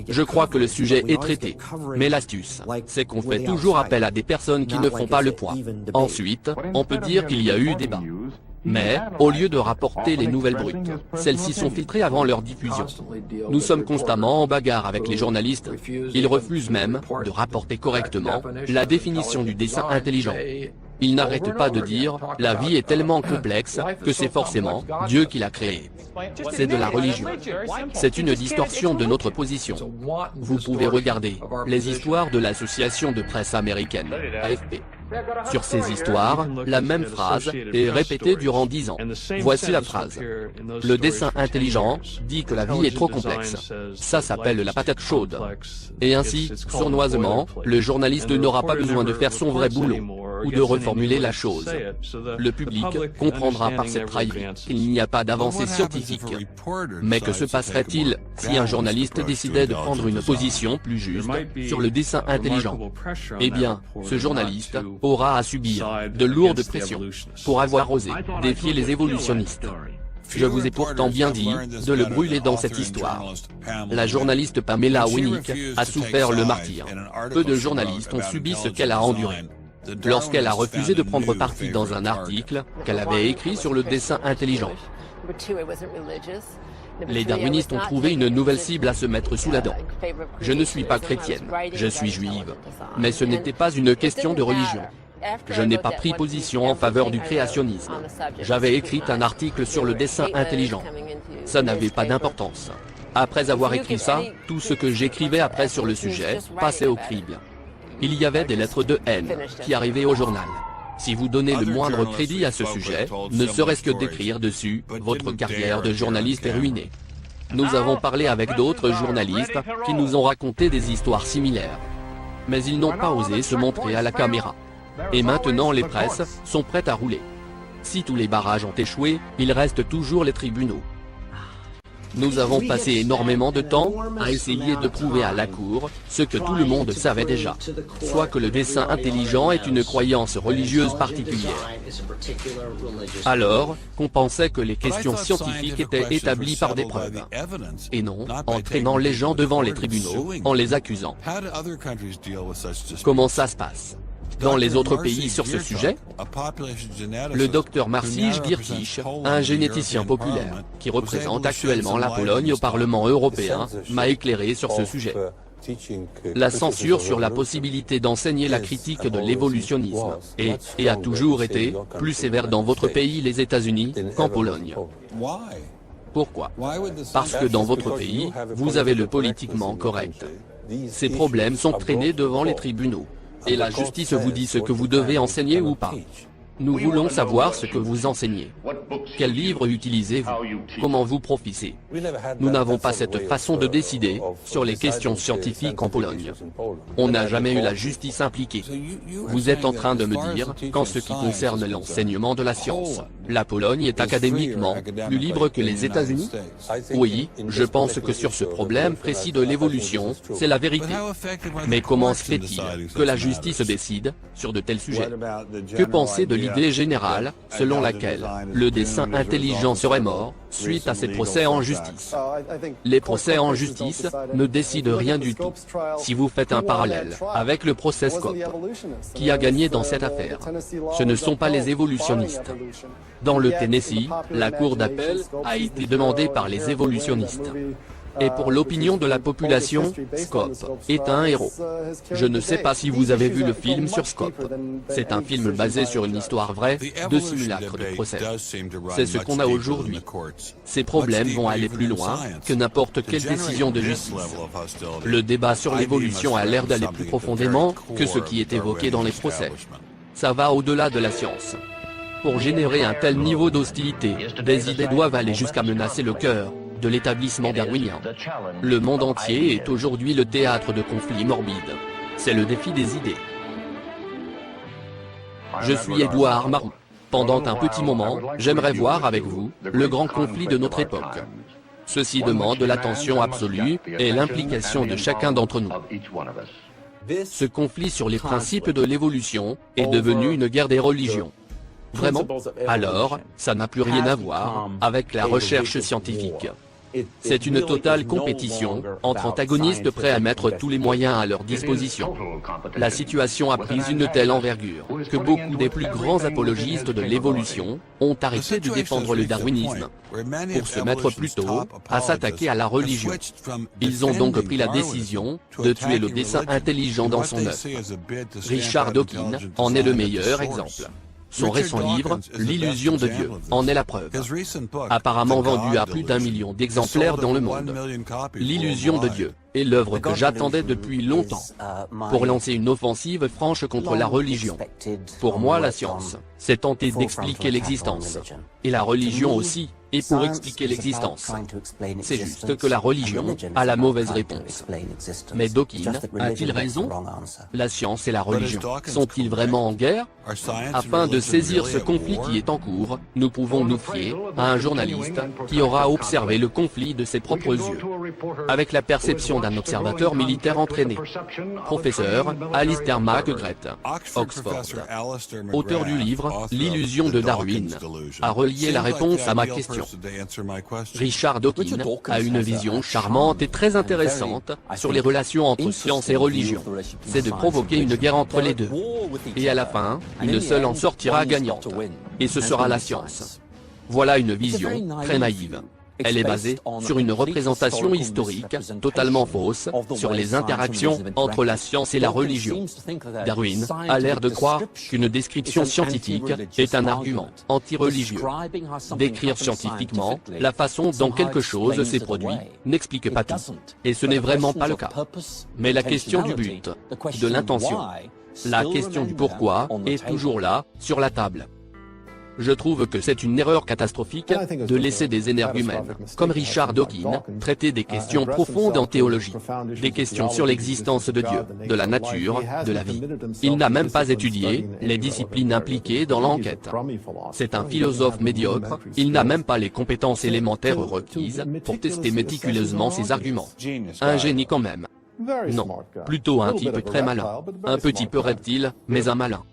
Je crois que le sujet est traité. Mais l'astuce, c'est qu'on fait toujours appel à des personnes qui ne font pas le poids. Ensuite, on peut dire qu'il y a eu débat. Mais, au lieu de rapporter les nouvelles brutes, celles-ci sont filtrées avant leur diffusion. Nous sommes constamment en bagarre avec les journalistes. Ils refusent même de rapporter correctement la définition du dessin intelligent. Ils n'arrêtent pas de dire « la vie est tellement complexe que c'est forcément Dieu qui l'a créée ». C'est de la religion. C'est une distorsion de notre position. Vous pouvez regarder les histoires de l'association de presse américaine, AFP. Sur ces histoires, la même phrase est répétée durant 10 ans. Voici la phrase. Le dessin intelligent dit que la vie est trop complexe. Ça s'appelle la patate chaude. Et ainsi, sournoisement, le journaliste n'aura pas besoin de faire son vrai boulot, ou de reformuler la chose. Le public comprendra par cette trahison qu'il n'y a pas d'avancée scientifique. Mais que se passerait-il si un journaliste décidait de prendre une position plus juste sur le dessin intelligent? Eh bien, ce journaliste aura à subir de lourdes pressions pour avoir osé défier les évolutionnistes. Je vous ai pourtant bien dit de le brûler dans cette histoire. La journaliste Pamela Winnick a souffert le martyre. Peu de journalistes ont subi ce qu'elle a enduré. Lorsqu'elle a refusé de prendre parti dans un article qu'elle avait écrit sur le dessin intelligent. Les darwinistes ont trouvé une nouvelle cible à se mettre sous la dent. Je ne suis pas chrétienne, je suis juive. Mais ce n'était pas une question de religion. Je n'ai pas pris position en faveur du créationnisme. J'avais écrit un article sur le dessin intelligent. Ça n'avait pas d'importance. Après avoir écrit ça, tout ce que j'écrivais après sur le sujet passait au crible. Il y avait des lettres de haine qui arrivaient au journal. Si vous donnez le moindre crédit à ce sujet, ne serait-ce que d'écrire dessus, votre carrière de journaliste est ruinée. Nous avons parlé avec d'autres journalistes qui nous ont raconté des histoires similaires. Mais ils n'ont pas osé se montrer à la caméra. Et maintenant les presses sont prêtes à rouler. Si tous les barrages ont échoué, il reste toujours les tribunaux. Nous avons passé énormément de temps à essayer de prouver à la Cour ce que tout le monde savait déjà, soit que le dessin intelligent est une croyance religieuse particulière. Alors, qu'on pensait que les questions scientifiques étaient établies par des preuves, et non en traînant les gens devant les tribunaux, en les accusant. Comment ça se passe dans les autres pays sur ce sujet? Le docteur Marcin Giertych, un généticien populaire, qui représente actuellement la Pologne au Parlement européen, m'a éclairé sur ce sujet. La censure sur la possibilité d'enseigner la critique de l'évolutionnisme est, et a toujours été, plus sévère dans votre pays les États-Unis qu'en Pologne. Pourquoi? Parce que dans votre pays, vous avez le politiquement correct. Ces problèmes sont traînés devant les tribunaux. Et la justice vous dit ce que vous devez enseigner ou pas. Nous voulons savoir ce que vous enseignez. Quels livres utilisez-vous? Comment vous profitez? Nous n'avons pas cette façon de décider sur les questions scientifiques en Pologne. On n'a jamais eu la justice impliquée. Vous êtes en train de me dire qu'en ce qui concerne l'enseignement de la science, la Pologne est académiquement plus libre que les États-Unis? Oui, je pense que sur ce problème précis de l'évolution, c'est la vérité. Mais comment se fait-il que la justice décide sur de tels sujets? Que penser de l'idée générale selon laquelle le dessin intelligent serait mort suite à ces procès en justice? Les procès en justice ne décident rien du tout. Si vous faites un parallèle avec le procès Scope, qui a gagné dans cette affaire? Ce ne sont pas les évolutionnistes. Dans le Tennessee, la cour d'appel a été demandée par les évolutionnistes. Et pour l'opinion de la population, Scope est un héros. Je ne sais pas si vous avez vu le film sur Scope. C'est un film basé sur une histoire vraie, de simulacre de procès. C'est ce qu'on a aujourd'hui. Ces problèmes vont aller plus loin que n'importe quelle décision de justice. Le débat sur l'évolution a l'air d'aller plus profondément que ce qui est évoqué dans les procès. Ça va au-delà de la science. Pour générer un tel niveau d'hostilité, des idées doivent aller jusqu'à menacer le cœur de l'établissement darwinien. Le monde entier est aujourd'hui le théâtre de conflits morbides. C'est le défi des idées. Je suis Édouard Marou. Pendant un petit moment, j'aimerais voir avec vous le grand conflit de notre époque. Ceci demande l'attention absolue et l'implication de chacun d'entre nous. Ce conflit sur les principes de l'évolution est devenu une guerre des religions. Vraiment? Alors, ça n'a plus rien à voir avec la recherche scientifique. C'est une totale compétition entre antagonistes prêts à mettre tous les moyens à leur disposition. La situation a pris une telle envergure que beaucoup des plus grands apologistes de l'évolution ont arrêté de défendre le darwinisme pour se mettre plutôt à s'attaquer à la religion. Ils ont donc pris la décision de tuer le dessin intelligent dans son œuvre. Richard Dawkins en est le meilleur exemple. Son récent livre, L'illusion de Dieu, en est la preuve. Apparemment vendu à plus d'1 million d'exemplaires dans le monde. L'illusion de Dieu est l'œuvre que j'attendais depuis longtemps, pour lancer une offensive franche contre la religion. Pour moi, la science, c'est tenter d'expliquer l'existence. Et la religion aussi, et pour expliquer l'existence. C'est juste que la religion a la mauvaise réponse. Mais Dawkins a-t-il raison? La science et la religion sont-ils vraiment en guerre? Afin de saisir ce conflit qui est en cours, nous pouvons nous fier à un journaliste qui aura observé le conflit de ses propres yeux, avec la perception d'un observateur militaire entraîné. Professeur Alistair McGrath, Oxford, auteur du livre L'illusion de Darwin, a relié la réponse à ma question. Richard Dawkins a une vision charmante et très intéressante sur les relations entre science et religion. C'est de provoquer une guerre entre les deux. Et à la fin, une seule en sortira gagnante. Et ce sera la science. Voilà une vision très naïve. Elle est basée sur une représentation historique totalement fausse sur les interactions entre la science et la religion. Darwin a l'air de croire qu'une description scientifique est un argument anti-religieux. Décrire scientifiquement la façon dont quelque chose s'est produit n'explique pas tout. Et ce n'est vraiment pas le cas. Mais la question du but, de l'intention, la question du pourquoi est toujours là, sur la table. Je trouve que c'est une erreur catastrophique de laisser des énergumènes, comme Richard Dawkins, traiter des questions profondes en théologie, des questions sur l'existence de Dieu, de la nature, de la vie. Il n'a même pas étudié les disciplines impliquées dans l'enquête. C'est un philosophe médiocre, il n'a même pas les compétences élémentaires requises pour tester méticuleusement ses arguments. Un génie quand même. Non, plutôt un type très malin. Un petit peu reptile, mais un malin.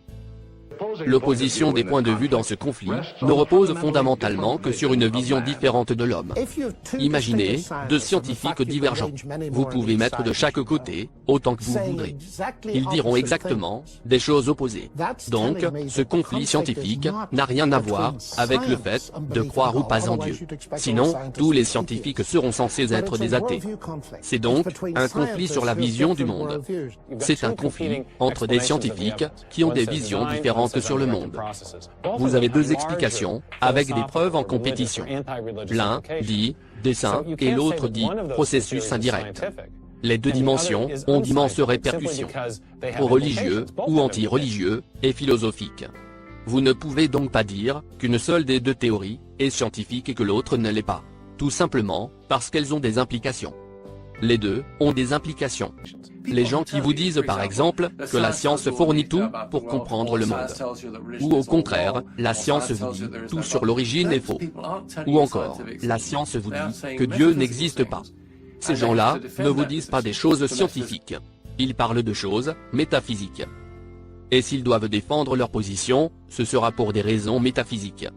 L'opposition des points de vue dans ce conflit ne repose fondamentalement que sur une vision différente de l'homme. Imaginez deux scientifiques divergents. Vous pouvez mettre de chaque côté autant que vous voudrez. Ils diront exactement des choses opposées. Donc, ce conflit scientifique n'a rien à voir avec le fait de croire ou pas en Dieu. Sinon, tous les scientifiques seront censés être des athées. C'est donc un conflit sur la vision du monde. C'est un conflit entre des scientifiques qui ont des visions différentes sur le monde. Vous avez deux explications, avec des preuves en compétition. L'un dit dessin et l'autre dit processus indirect. Les deux dimensions ont d'immenses répercussions, pro-religieux ou anti-religieux et philosophiques. Vous ne pouvez donc pas dire qu'une seule des deux théories est scientifique et que l'autre ne l'est pas. Tout simplement, parce qu'elles ont des implications. Les deux ont des implications. Les gens qui vous disent par exemple que la science fournit tout pour comprendre le monde. Ou au contraire, la science vous dit tout sur l'origine est faux. Ou encore, la science vous dit que Dieu n'existe pas. Ces gens-là ne vous disent pas des choses scientifiques. Ils parlent de choses métaphysiques. Et s'ils doivent défendre leur position, ce sera pour des raisons métaphysiques.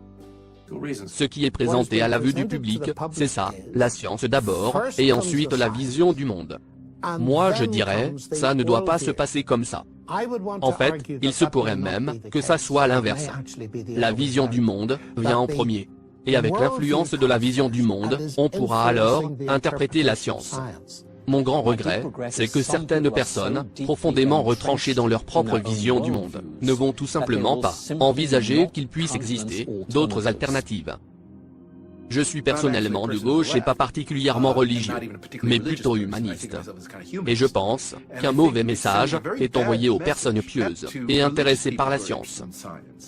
Ce qui est présenté à la vue du public, c'est ça, la science d'abord, et ensuite la vision du monde. Moi je dirais, ça ne doit pas se passer comme ça. En fait, il se pourrait même que ça soit l'inverse. La vision du monde vient en premier. Et avec l'influence de la vision du monde, on pourra alors interpréter la science. Mon grand regret, c'est que certaines personnes, profondément retranchées dans leur propre vision du monde, ne vont tout simplement pas envisager qu'il puisse exister d'autres alternatives. Je suis personnellement de gauche et pas particulièrement religieux, mais plutôt humaniste. Et je pense qu'un mauvais message est envoyé aux personnes pieuses et intéressées par la science.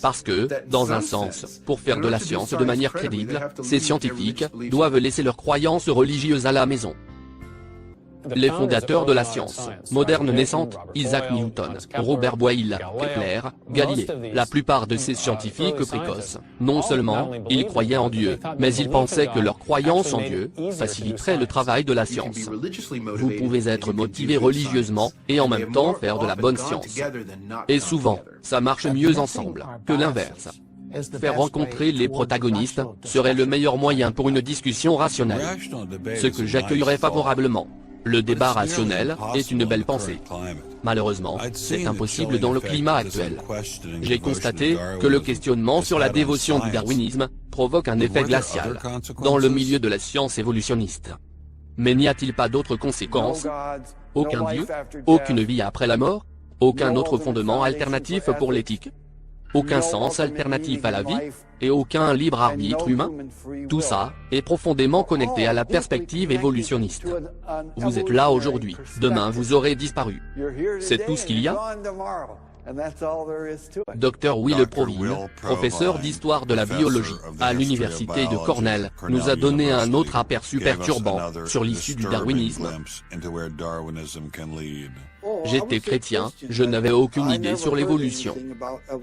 Parce que, dans un sens, pour faire de la science de manière crédible, ces scientifiques doivent laisser leurs croyances religieuses à la maison. Les fondateurs de la science moderne naissante, Isaac Newton, Robert Boyle, Kepler, Galilée, la plupart de ces scientifiques précoces, non seulement, ils croyaient en Dieu, mais ils pensaient que leur croyance en Dieu faciliterait le travail de la science. Vous pouvez être motivé religieusement et en même temps faire de la bonne science. Et souvent, ça marche mieux ensemble que l'inverse. Faire rencontrer les protagonistes serait le meilleur moyen pour une discussion rationnelle. Ce que j'accueillerais favorablement. Le débat rationnel est une belle pensée. Malheureusement, c'est impossible dans le climat actuel. J'ai constaté que le questionnement sur la dévotion du darwinisme provoque un effet glacial dans le milieu de la science évolutionniste. Mais n'y a-t-il pas d'autres conséquences? Aucun Dieu? Aucune vie après la mort? Aucun autre fondement alternatif pour l'éthique? Aucun sens alternatif à la vie? Et aucun libre arbitre humain? Tout ça est profondément connecté à la perspective évolutionniste. Vous êtes là aujourd'hui, demain vous aurez disparu. C'est tout ce qu'il y a? Dr Will Provine, professeur d'histoire de la biologie à l'université de Cornell, nous a donné un autre aperçu perturbant sur l'issue du darwinisme. J'étais chrétien, je n'avais aucune idée sur l'évolution.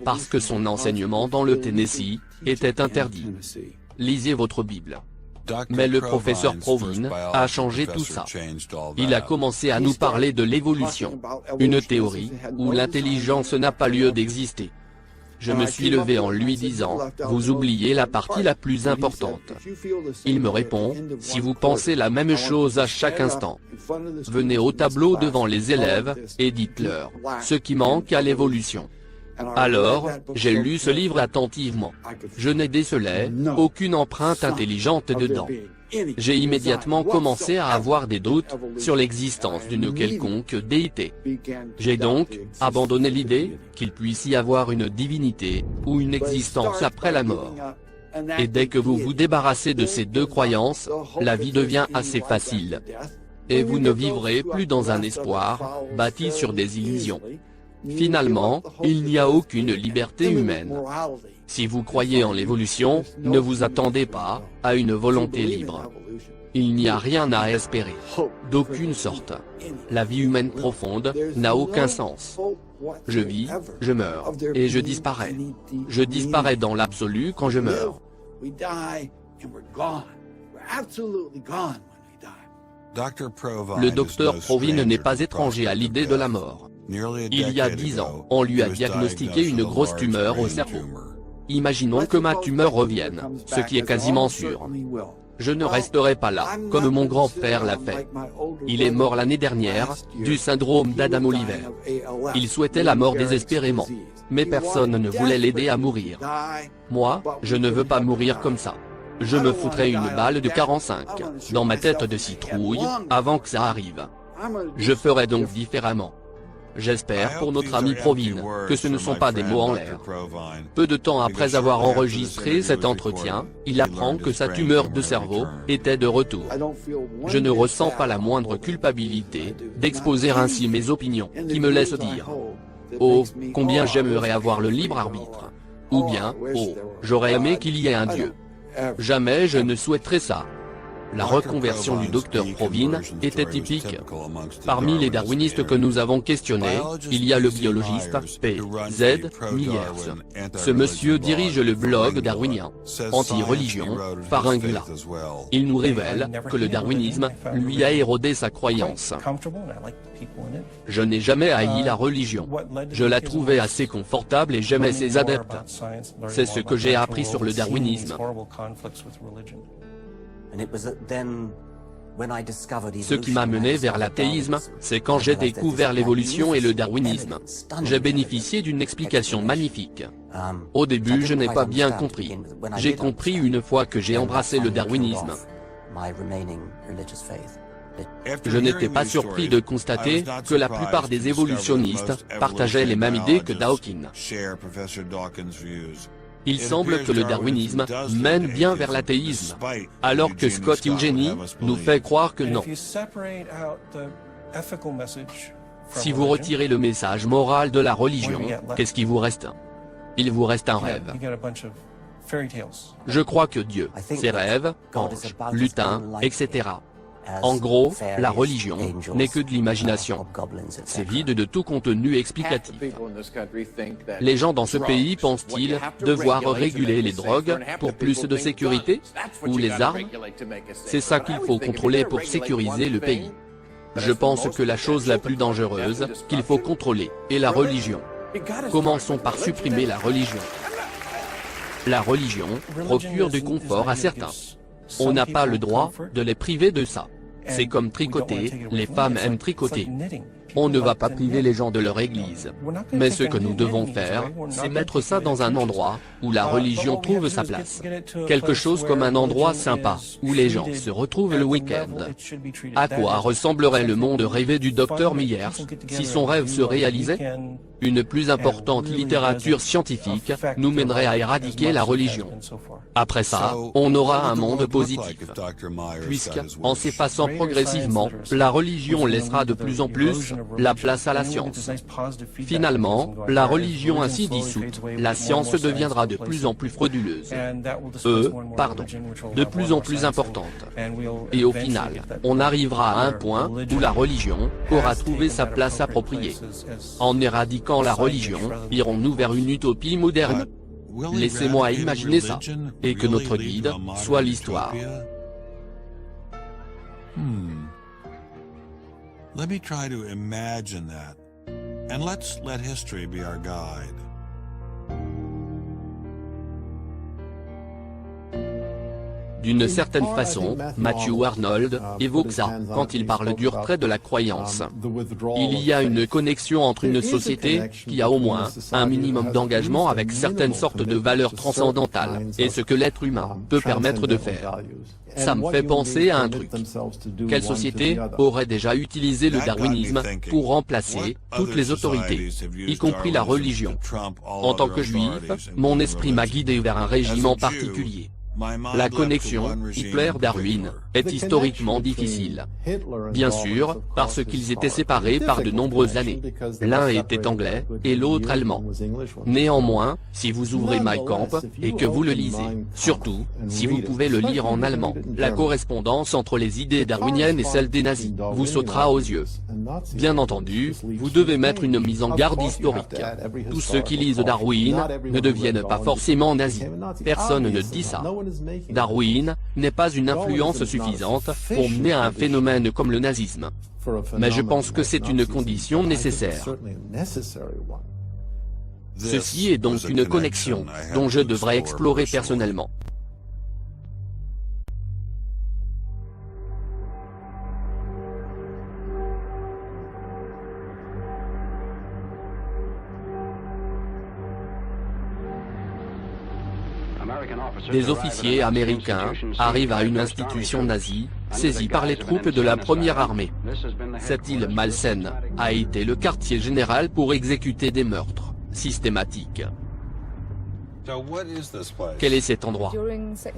Parce que son enseignement dans le Tennessee était interdit. Lisez votre Bible. Mais le professeur Provine a changé tout ça. Il a commencé à nous parler de l'évolution, une théorie où l'intelligence n'a pas lieu d'exister. Je me suis levé en lui disant, vous oubliez la partie la plus importante. Il me répond, si vous pensez la même chose à chaque instant, venez au tableau devant les élèves et dites-leur ce qui manque à l'évolution. Alors, j'ai lu ce livre attentivement. Je n'ai décelé aucune empreinte intelligente dedans. J'ai immédiatement commencé à avoir des doutes sur l'existence d'une quelconque déité. J'ai donc abandonné l'idée qu'il puisse y avoir une divinité ou une existence après la mort. Et dès que vous vous débarrassez de ces deux croyances, la vie devient assez facile. Et vous ne vivrez plus dans un espoir bâti sur des illusions. Finalement, il n'y a aucune liberté humaine. Si vous croyez en l'évolution, ne vous attendez pas à une volonté libre. Il n'y a rien à espérer, d'aucune sorte. La vie humaine profonde n'a aucun sens. Je vis, je meurs, et je disparais. Je disparais dans l'absolu quand je meurs. Le docteur Provine n'est pas étranger à l'idée de la mort. Il y a 10 ans, on lui a diagnostiqué une grosse tumeur au cerveau. Imaginons que ma tumeur revienne, ce qui est quasiment sûr. Je ne resterai pas là, comme mon grand-père l'a fait. Il est mort l'année dernière, du syndrome d'Adam-Oliver. Il souhaitait la mort désespérément, mais personne ne voulait l'aider à mourir. Moi, je ne veux pas mourir comme ça. Je me foutrais une balle de 45 dans ma tête de citrouille avant que ça arrive. Je ferai donc différemment. J'espère pour notre ami Provine que ce ne sont pas des mots en l'air. Peu de temps après avoir enregistré cet entretien, il apprend que sa tumeur de cerveau était de retour. Je ne ressens pas la moindre culpabilité d'exposer ainsi mes opinions, qui me laissent dire « Oh, combien j'aimerais avoir le libre arbitre !» Ou bien, oh, j'aurais aimé qu'il y ait un Dieu. Jamais je ne souhaiterais ça. La reconversion du docteur Provine était typique. Parmi les darwinistes que nous avons questionnés, il y a le biologiste P.Z. Myers. Ce monsieur dirige le blog darwinien, Anti-religion, Pharyngula. Il nous révèle que le darwinisme lui a érodé sa croyance. Je n'ai jamais haï la religion. Je la trouvais assez confortable et j'aimais ses adeptes. C'est ce que j'ai appris sur le darwinisme. Ce qui m'a mené vers l'athéisme, c'est quand j'ai découvert l'évolution et le darwinisme. J'ai bénéficié d'une explication magnifique. Au début, je n'ai pas bien compris. J'ai compris une fois que j'ai embrassé le darwinisme. Je n'étais pas surpris de constater que la plupart des évolutionnistes partageaient les mêmes idées que Dawkins. Il semble que le darwinisme mène bien vers l'athéisme, alors que Scott Eugenie nous fait croire que non. Si vous retirez le message moral de la religion, qu'est-ce qui vous reste? Il vous reste un rêve. Je crois que Dieu, ses rêves, anges, lutins, etc. En gros, la religion n'est que de l'imagination. C'est vide de tout contenu explicatif. Les gens dans ce pays pensent-ils devoir réguler les drogues pour plus de sécurité? Ou les armes? C'est ça qu'il faut contrôler pour sécuriser le pays. Je pense que la chose la plus dangereuse qu'il faut contrôler est la religion. Commençons par supprimer la religion. La religion procure du confort à certains. On n'a pas le droit de les priver de ça. C'est comme tricoter, les femmes aiment tricoter. On ne va pas priver les gens de leur église. Mais ce que nous devons faire, c'est mettre ça dans un endroit où la religion trouve sa place. Quelque chose comme un endroit sympa, où les gens se retrouvent le week-end. À quoi ressemblerait le monde rêvé du docteur Myers, si son rêve se réalisait? Une plus importante littérature scientifique nous mènerait à éradiquer la religion. Après ça, on aura un monde positif. Puisque, en s'effaçant progressivement, la religion laissera de plus en plus la place à la science. Finalement, la religion ainsi dissoute, la science deviendra de plus en plus frauduleuse. De plus en plus importante. Et au final, on arrivera à un point où la religion aura trouvé sa place appropriée. En éradiquant la religion, irons-nous vers une utopie moderne? Laissez-moi imaginer ça, et que notre guide soit l'histoire. Let me try to imagine that, and let's let history be our guide. D'une certaine façon, Matthew Arnold évoque ça quand il parle du retrait de la croyance. Il y a une connexion entre une société qui a au moins un minimum d'engagement avec certaines sortes de valeurs transcendantales et ce que l'être humain peut permettre de faire. Ça me fait penser à un truc. Quelle société aurait déjà utilisé le darwinisme pour remplacer toutes les autorités, y compris la religion? En tant que juif, mon esprit m'a guidé vers un régime en particulier. La connexion Hitler-Darwin est historiquement difficile. Bien sûr, parce qu'ils étaient séparés par de nombreuses années. L'un était anglais et l'autre allemand. Néanmoins, si vous ouvrez Mein Kampf et que vous le lisez, surtout si vous pouvez le lire en allemand, la correspondance entre les idées darwiniennes et celles des nazis vous sautera aux yeux. Bien entendu, vous devez mettre une mise en garde historique. Tous ceux qui lisent Darwin ne deviennent pas forcément nazis. Personne ne dit ça. Darwin n'est pas une influence suffisante pour mener à un phénomène comme le nazisme. Mais je pense que c'est une condition nécessaire. Ceci est donc une connexion dont je devrais explorer personnellement. Des officiers américains arrivent à une institution nazie, saisie par les troupes de la première armée. Cette île malsaine a été le quartier général pour exécuter des meurtres systématiques. Quel est cet endroit?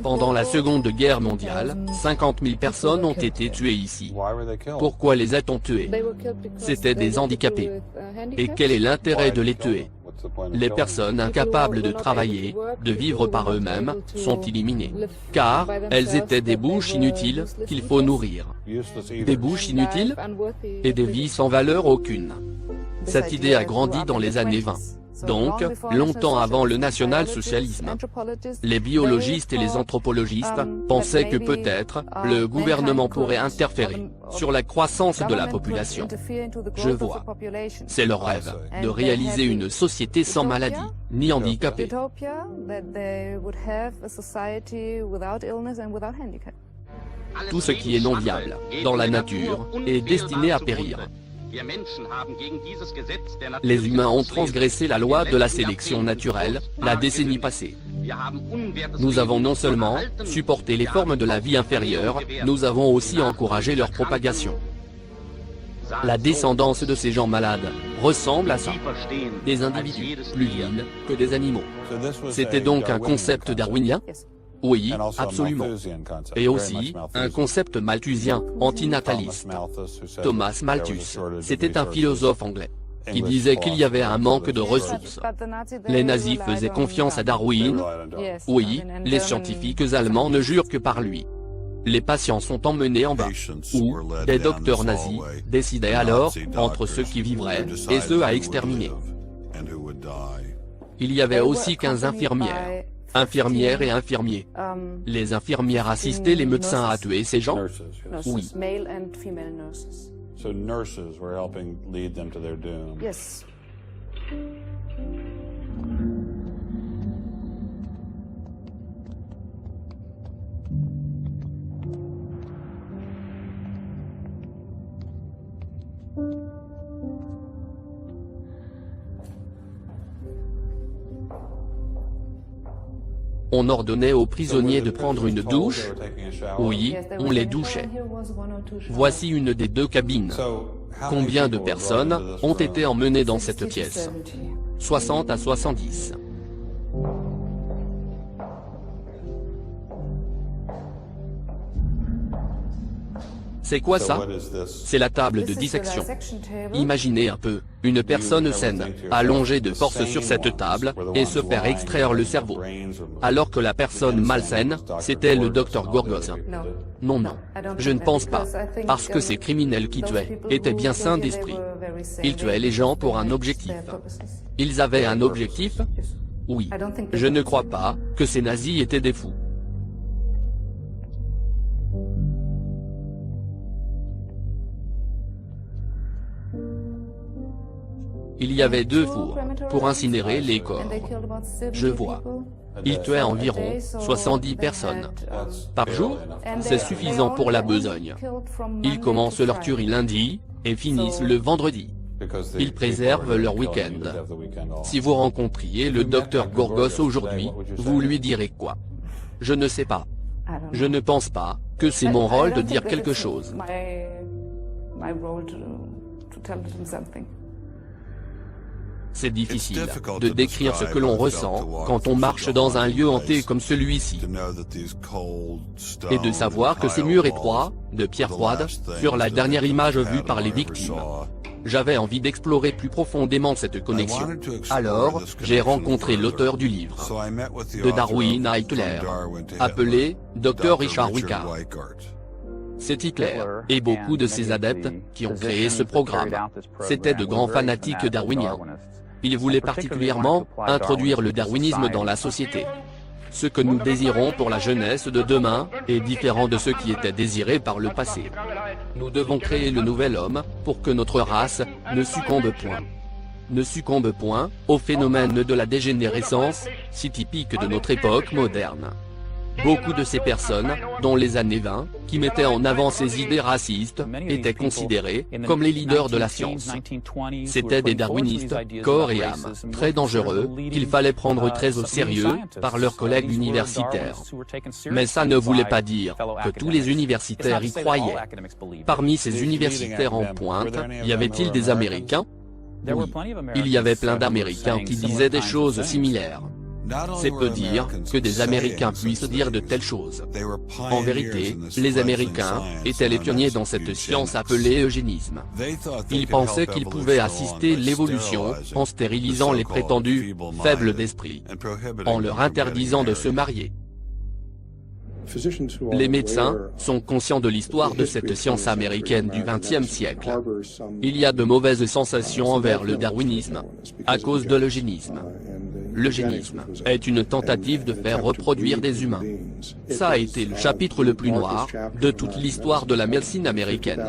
Pendant la Seconde Guerre mondiale, 50 000 personnes ont été tuées ici. Pourquoi les a-t-on tuées? C'étaient des handicapés. Et quel est l'intérêt de les tuer? Les personnes incapables de travailler, de vivre par eux-mêmes, sont éliminées. Car, elles étaient des bouches inutiles, qu'il faut nourrir. Des bouches inutiles et des vies sans valeur aucune. Cette idée a grandi dans les années 20. Donc, longtemps avant le national-socialisme. Les biologistes et les anthropologistes pensaient que peut-être, le gouvernement pourrait interférer sur la croissance de la population. Je vois. C'est leur rêve, de réaliser une société sans maladie, ni handicapée. Tout ce qui est non viable, dans la nature, est destiné à périr. Les humains ont transgressé la loi de la sélection naturelle, la décennie passée. Nous avons non seulement supporté les formes de la vie inférieure, nous avons aussi encouragé leur propagation. La descendance de ces gens malades ressemble à ça. Des individus, plus vils que des animaux. C'était donc un concept darwinien ? Oui, absolument. Et aussi, un concept malthusien, antinataliste. Thomas Malthus, c'était un philosophe anglais, qui disait qu'il y avait un manque de ressources. Les nazis faisaient confiance à Darwin. Oui, les scientifiques allemands ne jurent que par lui. Les patients sont emmenés en bas, où des docteurs nazis décidaient alors entre ceux qui vivraient et ceux à exterminer. Il y avait aussi 15 infirmières. Infirmières et infirmiers. Les infirmières assistaient les médecins à tuer ces gens? Oui. So nurses were helping lead them to their doom. Yes. On ordonnait aux prisonniers de prendre une douche. Oui, on les douchait. Voici une des deux cabines. Combien de personnes ont été emmenées dans cette pièce? 60 à 70. C'est quoi ça? C'est la table de dissection. Imaginez un peu, une personne saine, allongée de force sur cette table, et se faire extraire le cerveau. Alors que la personne malsaine, c'était le docteur Gorgos. Non, non, je ne pense pas, parce que ces criminels qui tuaient, étaient bien sains d'esprit. Ils tuaient les gens pour un objectif. Ils avaient un objectif? Oui. Je ne crois pas que ces nazis étaient des fous. Il y avait 2 fours, pour incinérer les corps. Je vois. Ils tuaient environ 70 personnes. Par jour, c'est suffisant pour la besogne. Ils commencent leur tuerie lundi, et finissent le vendredi. Ils préservent leur week-end. Si vous rencontriez le docteur Gorgos aujourd'hui, vous lui direz quoi? Je ne sais pas. Je ne pense pas que c'est mon rôle de dire quelque chose. C'est difficile de décrire ce que l'on ressent quand on marche dans un lieu hanté comme celui-ci, et de savoir que ces murs étroits, de pierre froide, furent la dernière image vue par les victimes. J'avais envie d'explorer plus profondément cette connexion. Alors, j'ai rencontré l'auteur du livre, De Darwin à Hitler, appelé Dr Richard Weikart. C'est Hitler, et beaucoup de ses adeptes, qui ont créé ce programme. C'étaient de grands fanatiques darwiniens. Ils voulaient particulièrement introduire le darwinisme dans la société. Ce que nous désirons pour la jeunesse de demain est différent de ce qui était désiré par le passé. Nous devons créer le nouvel homme pour que notre race ne succombe point. Ne succombe point au phénomène de la dégénérescence, si typique de notre époque moderne. Beaucoup de ces personnes, dont les années 20, qui mettaient en avant ces idées racistes, étaient considérés comme les leaders de la science. C'étaient des darwinistes, corps et âme, très dangereux, qu'il fallait prendre très au sérieux par leurs collègues universitaires. Mais ça ne voulait pas dire que tous les universitaires y croyaient. Parmi ces universitaires en pointe, y avait-il des Américains? Oui, il y avait plein d'Américains qui disaient des choses similaires. C'est peu dire que des Américains puissent dire de telles choses. En vérité, les Américains étaient les pionniers dans cette science appelée eugénisme. Ils pensaient qu'ils pouvaient assister l'évolution en stérilisant les prétendus faibles d'esprit, en leur interdisant de se marier. Les médecins sont conscients de l'histoire de cette science américaine du XXe siècle. Il y a de mauvaises sensations envers le darwinisme, à cause de l'eugénisme. L'eugénisme est une tentative de faire reproduire des humains. Ça a été le chapitre le plus noir de toute l'histoire de la médecine américaine.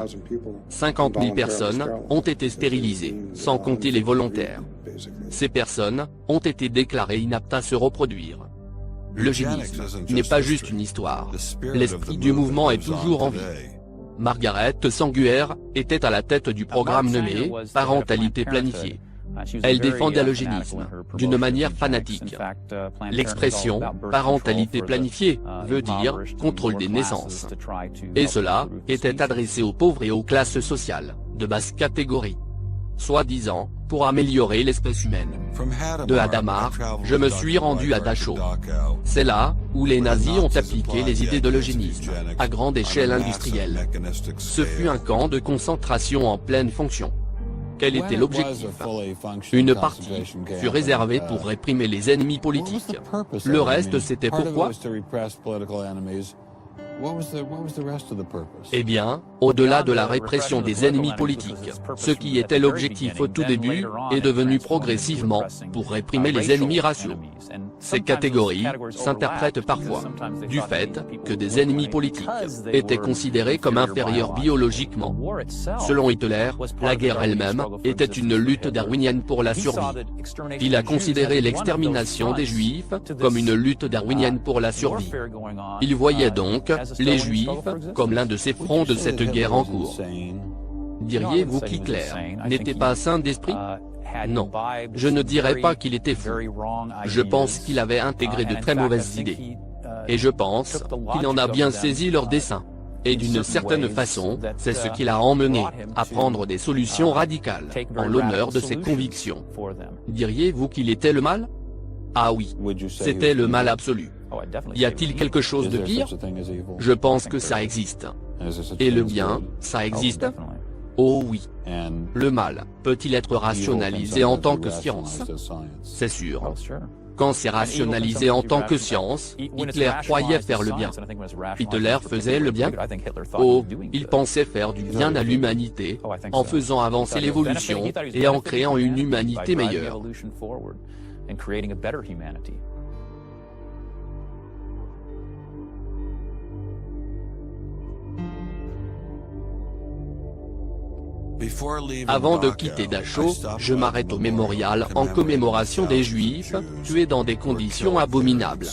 50 000 personnes ont été stérilisées, sans compter les volontaires. Ces personnes ont été déclarées inaptes à se reproduire. L'eugénisme n'est pas juste une histoire. L'esprit du mouvement est toujours en vie. Margaret Sanger était à la tête du programme nommé « Parentalité planifiée ». Elle défendait l'eugénisme, d'une manière fanatique. L'expression « parentalité planifiée » veut dire « contrôle des naissances ». Et cela était adressé aux pauvres et aux classes sociales, de basse catégorie. Soi-disant, pour améliorer l'espèce humaine. De Hadamar, je me suis rendu à Dachau. C'est là où les nazis ont appliqué les idées de l'eugénisme, à grande échelle industrielle. Ce fut un camp de concentration en pleine fonction. Quel était l'objectif? Une partie fut réservée pour réprimer les ennemis politiques. Le reste c'était pourquoi? Eh bien, au-delà de la répression des ennemis politiques, ce qui était l'objectif au tout début, est devenu progressivement pour réprimer les ennemis raciaux. Ces catégories s'interprètent parfois du fait que des ennemis politiques étaient considérés comme inférieurs biologiquement. Selon Hitler, la guerre elle-même était une lutte darwinienne pour la survie. Il a considéré l'extermination des Juifs comme une lutte darwinienne pour la survie. Il voyait donc les Juifs comme l'un de ces fronts de cette guerre en cours. Diriez-vous qu'Hitler n'était pas saint d'esprit? Non. Je ne dirais pas qu'il était fou. Je pense qu'il avait intégré de très mauvaises idées. Et je pense qu'il en a bien saisi leur dessein. Et d'une certaine façon, c'est ce qui l'a emmené à prendre des solutions radicales, en l'honneur de ses convictions. Diriez-vous qu'il était le mal? Ah oui, c'était le mal absolu. Y a-t-il quelque chose de pire? Je pense que ça existe. Et le bien, ça existe? Oh oui. Le mal peut-il être rationalisé en tant que science? C'est sûr. Quand c'est rationalisé en tant que science, Hitler croyait faire le bien. Hitler faisait le bien? Oh, il pensait faire du bien à l'humanité, en faisant avancer l'évolution et en créant une humanité meilleure. Avant de quitter Dachau, je m'arrête au mémorial en commémoration des Juifs, tués dans des conditions abominables.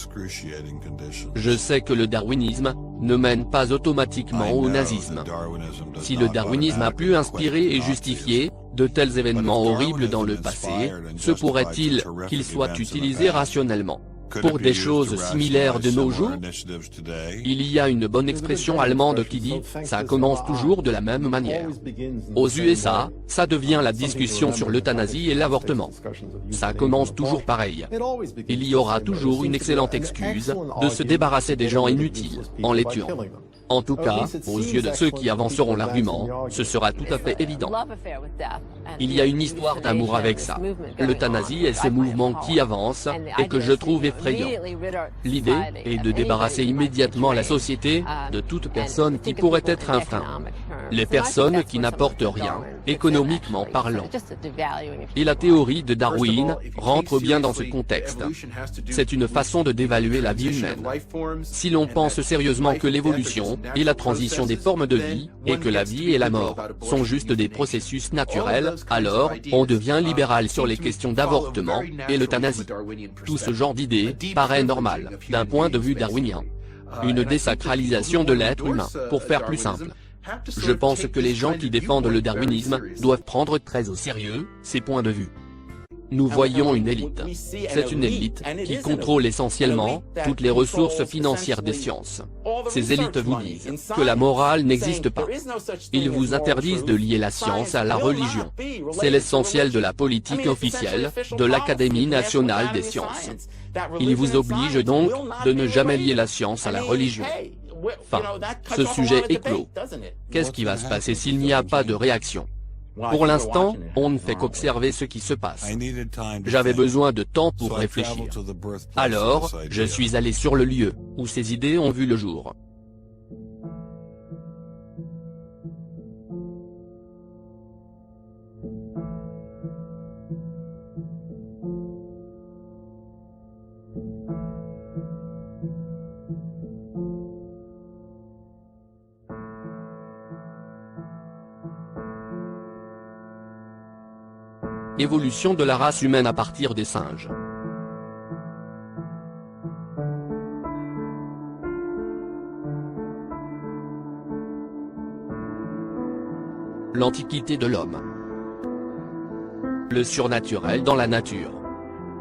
Je sais que le darwinisme ne mène pas automatiquement au nazisme. Si le darwinisme a pu inspirer et justifier de tels événements horribles dans le passé, se pourrait-il qu'il soit utilisé rationnellement pour des choses similaires de nos jours? Il y a une bonne expression allemande qui dit « ça commence toujours de la même manière ». Aux USA, ça devient la discussion sur l'euthanasie et l'avortement. Ça commence toujours pareil. Il y aura toujours une excellente excuse de se débarrasser des gens inutiles, en les tuant. En tout cas, aux yeux de ceux qui avanceront l'argument, ce sera tout à fait évident. Il y a une histoire d'amour avec ça, l'euthanasie et ces mouvements qui avancent, et que je trouve effrayant. L'idée est de débarrasser immédiatement la société de toute personne qui pourrait être un frein. Les personnes qui n'apportent rien, économiquement parlant. Et la théorie de Darwin rentre bien dans ce contexte. C'est une façon de dévaluer la vie humaine. Si l'on pense sérieusement que l'évolution et la transition des formes de vie, et que la vie et la mort sont juste des processus naturels, alors on devient libéral sur les questions d'avortement et l'euthanasie. Tout ce genre d'idées paraît normal, d'un point de vue darwinien. Une désacralisation de l'être humain, pour faire plus simple. Je pense que les gens qui défendent le darwinisme doivent prendre très au sérieux ces points de vue. nous voyons une élite. C'est une élite qui contrôle essentiellement toutes les ressources financières des sciences. Ces élites vous disent que la morale n'existe pas. Ils vous interdisent de lier la science à la religion. C'est l'essentiel de la politique officielle de l'Académie nationale des sciences. Ils vous obligent donc de ne jamais lier la science à la religion. Enfin, ce sujet est clos. Qu'est-ce qui va se passer s'il n'y a pas de réaction? Pour l'instant, on ne fait qu'observer ce qui se passe. J'avais besoin de temps pour réfléchir. Alors, je suis allé sur le lieu où ces idées ont vu le jour. Évolution de la race humaine à partir des singes. L'Antiquité de l'homme. Le surnaturel dans la nature.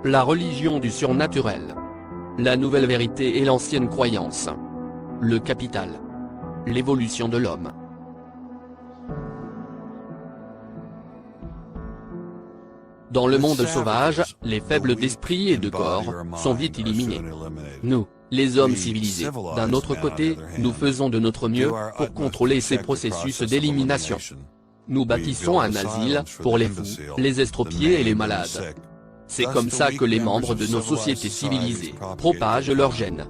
La religion du surnaturel. La nouvelle vérité et l'ancienne croyance. Le capital. L'évolution de l'homme. Dans le monde sauvage, les faibles d'esprit et de corps sont vite éliminés. Nous, les hommes civilisés, d'un autre côté, nous faisons de notre mieux pour contrôler ces processus d'élimination. Nous bâtissons un asile pour les fous, les estropiés et les malades. C'est comme ça que les membres de nos sociétés civilisées propagent leurs gènes.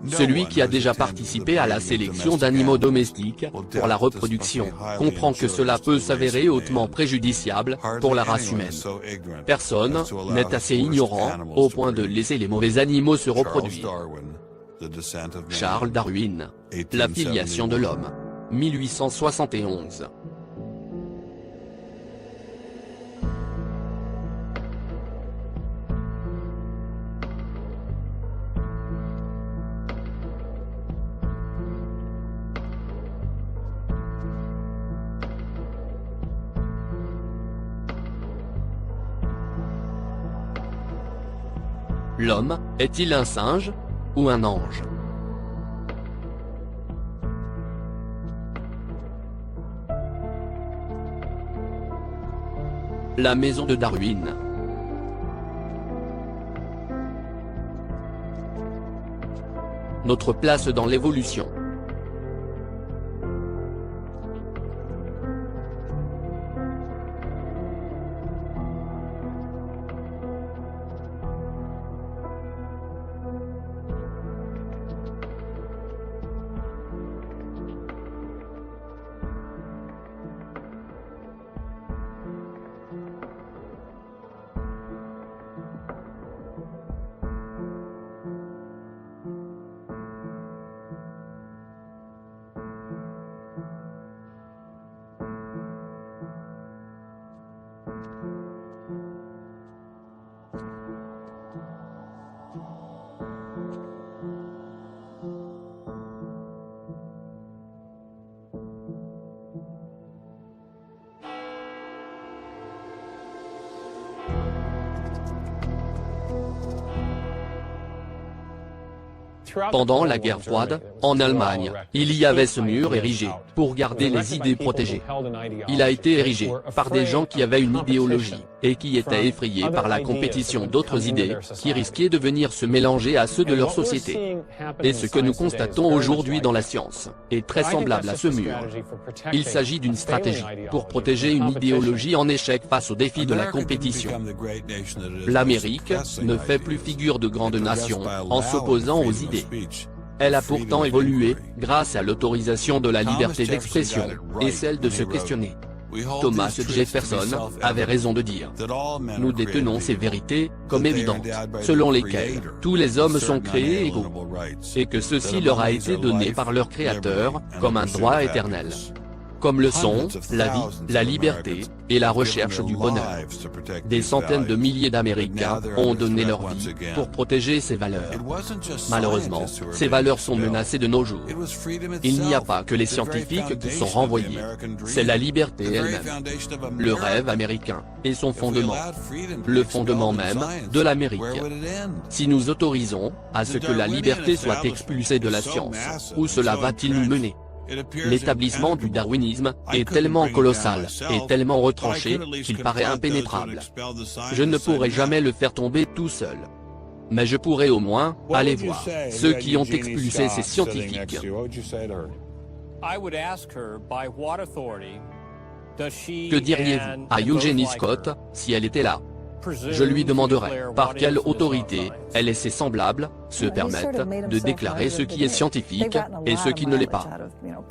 Celui qui a déjà participé à la sélection d'animaux domestiques pour la reproduction comprend que cela peut s'avérer hautement préjudiciable pour la race humaine. Personne n'est assez ignorant au point de laisser les mauvais animaux se reproduire. Charles Darwin. La filiation de l'homme. 1871. L'homme, est-il un singe ou un ange? La maison de Darwin. Notre place dans l'évolution. Pendant la guerre froide, en Allemagne, il y avait ce mur érigé, pour garder les idées protégées. Il a été érigé, par des gens qui avaient une idéologie, et qui étaient effrayés par la compétition d'autres idées, qui risquaient de venir se mélanger à ceux de leur société. Et ce que nous constatons aujourd'hui dans la science, est très semblable à ce mur. Il s'agit d'une stratégie, pour protéger une idéologie en échec face aux défis de la compétition. L'Amérique, ne fait plus figure de grande nation, en s'opposant aux idées. Elle a pourtant évolué, grâce à l'autorisation de la liberté d'expression, et celle de se questionner. Thomas Jefferson avait raison de dire « Nous détenons ces vérités, comme évidentes, selon lesquelles tous les hommes sont créés égaux, et que ceci leur a été donné par leur Créateur, comme un droit éternel. » comme le sont la vie, la liberté et la recherche du bonheur. Des centaines de milliers d'Américains ont donné leur vie pour protéger ces valeurs. Malheureusement, ces valeurs sont menacées de nos jours. Il n'y a pas que les scientifiques qui sont renvoyés. C'est la liberté elle-même. Le rêve américain et son fondement. Le fondement même de l'Amérique. Si nous autorisons à ce que la liberté soit expulsée de la science, où cela va-t-il nous mener ? L'établissement du darwinisme est tellement colossal et tellement retranché qu'il paraît impénétrable. Je ne pourrai jamais le faire tomber tout seul. Mais je pourrais au moins aller voir ceux qui ont expulsé ces scientifiques. Que diriez-vous à Eugenie Scott si elle était là ? Je lui demanderai par quelle autorité elle et ses semblables se permettent de déclarer ce qui est scientifique et ce qui ne l'est pas.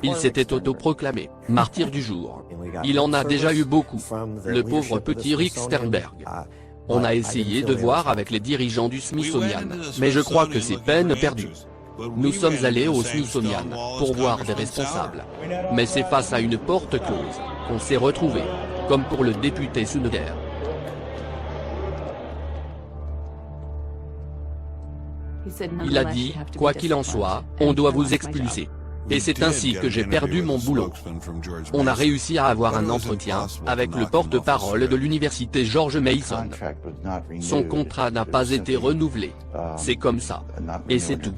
Il s'était autoproclamé martyr du jour. Il en a déjà eu beaucoup, le pauvre petit Rick Sternberg. On a essayé de voir avec les dirigeants du Smithsonian, mais je crois que c'est peine perdue. Nous sommes allés au Smithsonian pour voir des responsables. Mais c'est face à une porte close qu'on s'est retrouvés, comme pour le député Suneger. Il a dit, quoi qu'il en soit, on doit vous expulser. Et c'est ainsi que j'ai perdu mon boulot. On a réussi à avoir un entretien avec le porte-parole de l'université George Mason. Son contrat n'a pas été renouvelé. C'est comme ça. Et c'est tout.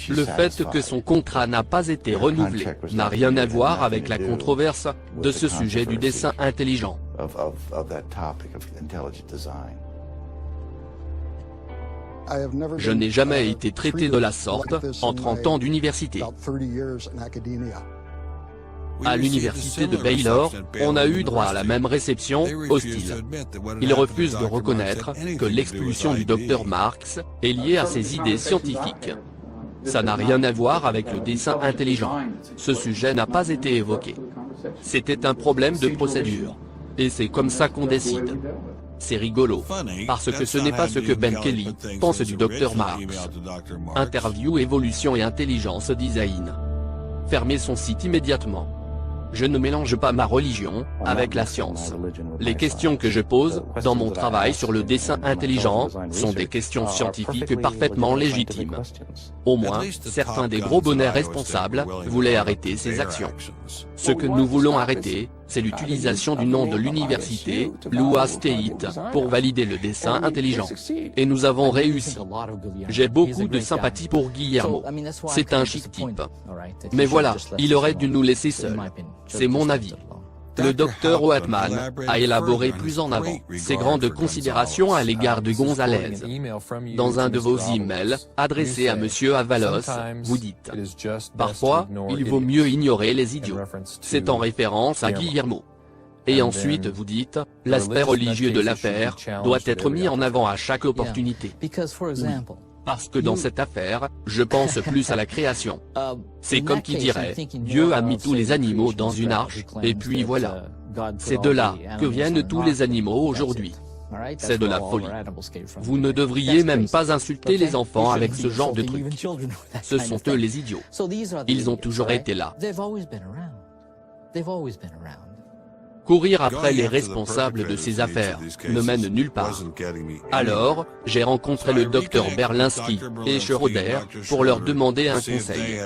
Le fait que son contrat n'a pas été renouvelé n'a rien à voir avec la controverse de ce sujet du dessin intelligent. Je n'ai jamais été traité de la sorte en 30 ans d'université. À l'université de Baylor, on a eu droit à la même réception, hostile. Ils refusent de reconnaître que l'expulsion du docteur Marx est liée à ses idées scientifiques. Ça n'a rien à voir avec le dessin intelligent. Ce sujet n'a pas été évoqué. C'était un problème de procédure. Et c'est comme ça qu'on décide. C'est rigolo, parce que ce n'est pas ce que Ben Kelly pense du docteur Marx. Interview Évolution et Intelligence Design. Fermez son site immédiatement. Je ne mélange pas ma religion avec la science. Les questions que je pose dans mon travail sur le dessin intelligent sont des questions scientifiques parfaitement légitimes. Au moins, certains des gros bonnets responsables voulaient arrêter ces actions. Ce que nous voulons arrêter, c'est l'utilisation du nom de l'université, Iowa State, pour valider le dessin intelligent. Et nous avons réussi. J'ai beaucoup de sympathie pour Guillermo. C'est un chic type. Mais voilà, il aurait dû nous laisser seuls. C'est mon avis. Le docteur Oatman a élaboré plus en avant ses grandes considérations à l'égard de Gonzalez. Dans un de vos emails adressés à Monsieur Avalos, vous dites « Parfois, il vaut mieux ignorer les idiots ». C'est en référence à Guillermo. Et ensuite vous dites « L'aspect religieux de l'affaire doit être mis en avant à chaque opportunité ». Parce que dans cette affaire, je pense plus à la création. C'est comme qui dirait, Dieu a mis tous les animaux dans une arche, et puis voilà. C'est de là que viennent tous les animaux aujourd'hui. C'est de la folie. Vous ne devriez même pas insulter les enfants avec ce genre de truc. Ce sont eux les idiots. Ils ont toujours été là. Courir après les responsables de ces affaires ne mène nulle part. Alors, j'ai rencontré le docteur Berlinski et Schroeder pour leur demander un conseil.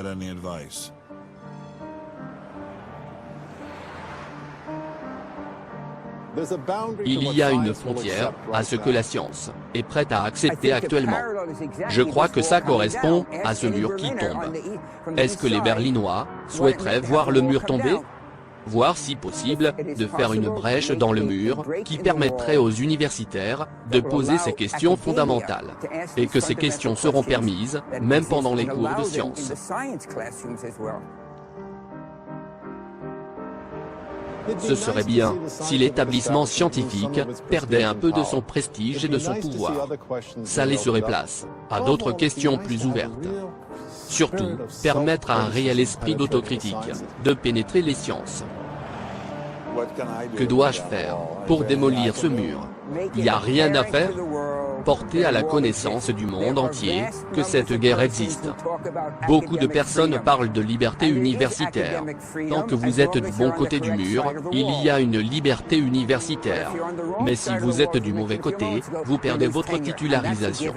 Il y a une frontière à ce que la science est prête à accepter actuellement. Je crois que ça correspond à ce mur qui tombe. Est-ce que les Berlinois souhaiteraient voir le mur tomber ? Voire si possible, de faire une brèche dans le mur, qui permettrait aux universitaires de poser ces questions fondamentales. Et que ces questions seront permises, même pendant les cours de sciences. Ce serait bien si l'établissement scientifique perdait un peu de son prestige et de son pouvoir. Ça laisserait place à d'autres questions plus ouvertes. Surtout, permettre à un réel esprit d'autocritique de pénétrer les sciences. Que dois-je faire pour démolir ce mur? Il n'y a rien à faire? porter à la connaissance du monde entier que cette guerre existe. Beaucoup de personnes parlent de liberté universitaire. Tant que vous êtes du bon côté du mur, il y a une liberté universitaire. Mais si vous êtes du mauvais côté, vous perdez votre titularisation.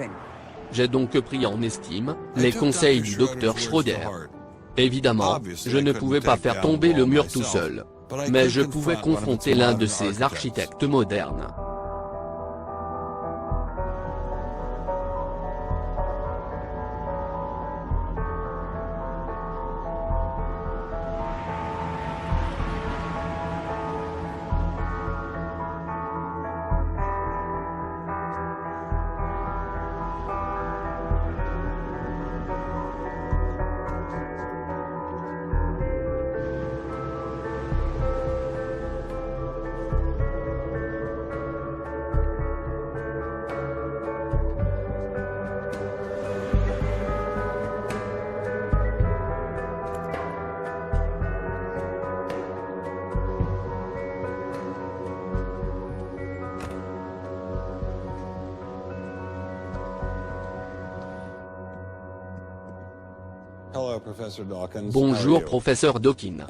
J'ai donc pris en estime les conseils du docteur Schroeder. Évidemment, je ne pouvais pas faire tomber le mur tout seul. Mais je pouvais confronter l'un de ces architectes modernes. Bonjour, professeur Dawkins.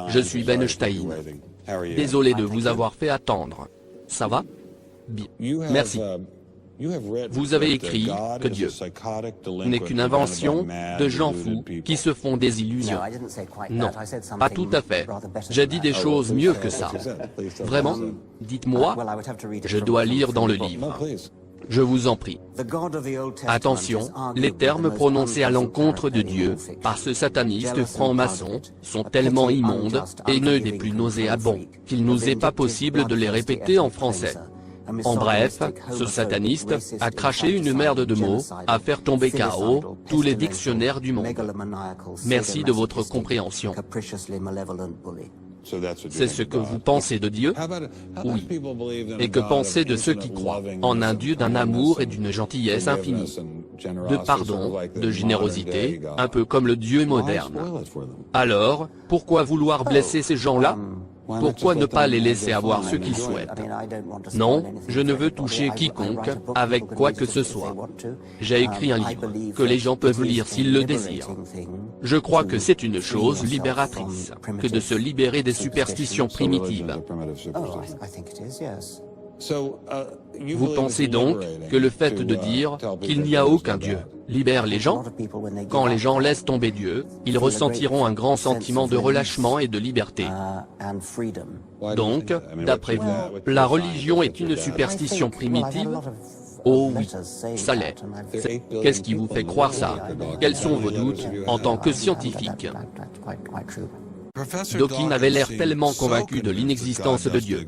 Je suis Ben Stein. Désolé de vous avoir fait attendre. Ça va? Bien. Merci. Vous avez écrit que Dieu n'est qu'une invention de gens fous qui se font des illusions. Non, pas tout à fait. J'ai dit des choses mieux que ça. Vraiment? Dites-moi. Je dois lire dans le livre. Je vous en prie. Attention, les termes prononcés à l'encontre de Dieu par ce sataniste franc-maçon sont tellement immondes et ne des plus nauséabonds qu'il nous est pas possible de les répéter en français. En bref, ce sataniste a craché une merde de mots à faire tomber KO tous les dictionnaires du monde. Merci de votre compréhension. C'est ce que vous pensez de Dieu? Oui. Et que pensez de ceux qui croient en un Dieu d'un amour et d'une gentillesse infinie, de pardon, de générosité, un peu comme le Dieu moderne? Alors, pourquoi vouloir blesser ces gens-là? Pourquoi ne pas les laisser avoir ce qu'ils souhaitent? Non, je ne veux toucher quiconque avec quoi que ce soit. J'ai écrit un livre que les gens peuvent lire s'ils le désirent. Je crois que c'est une chose libératrice que de se libérer des superstitions primitives. Vous pensez donc que le fait de dire qu'il n'y a aucun Dieu libère les gens? Quand les gens laissent tomber Dieu, ils ressentiront un grand sentiment de relâchement et de liberté. Donc, d'après vous, la religion est une superstition primitive? Oh oui, ça l'est. Qu'est-ce qui vous fait croire ça? Quels sont vos doutes en tant que scientifique? Dawkins avait l'air tellement convaincu de l'inexistence de Dieu.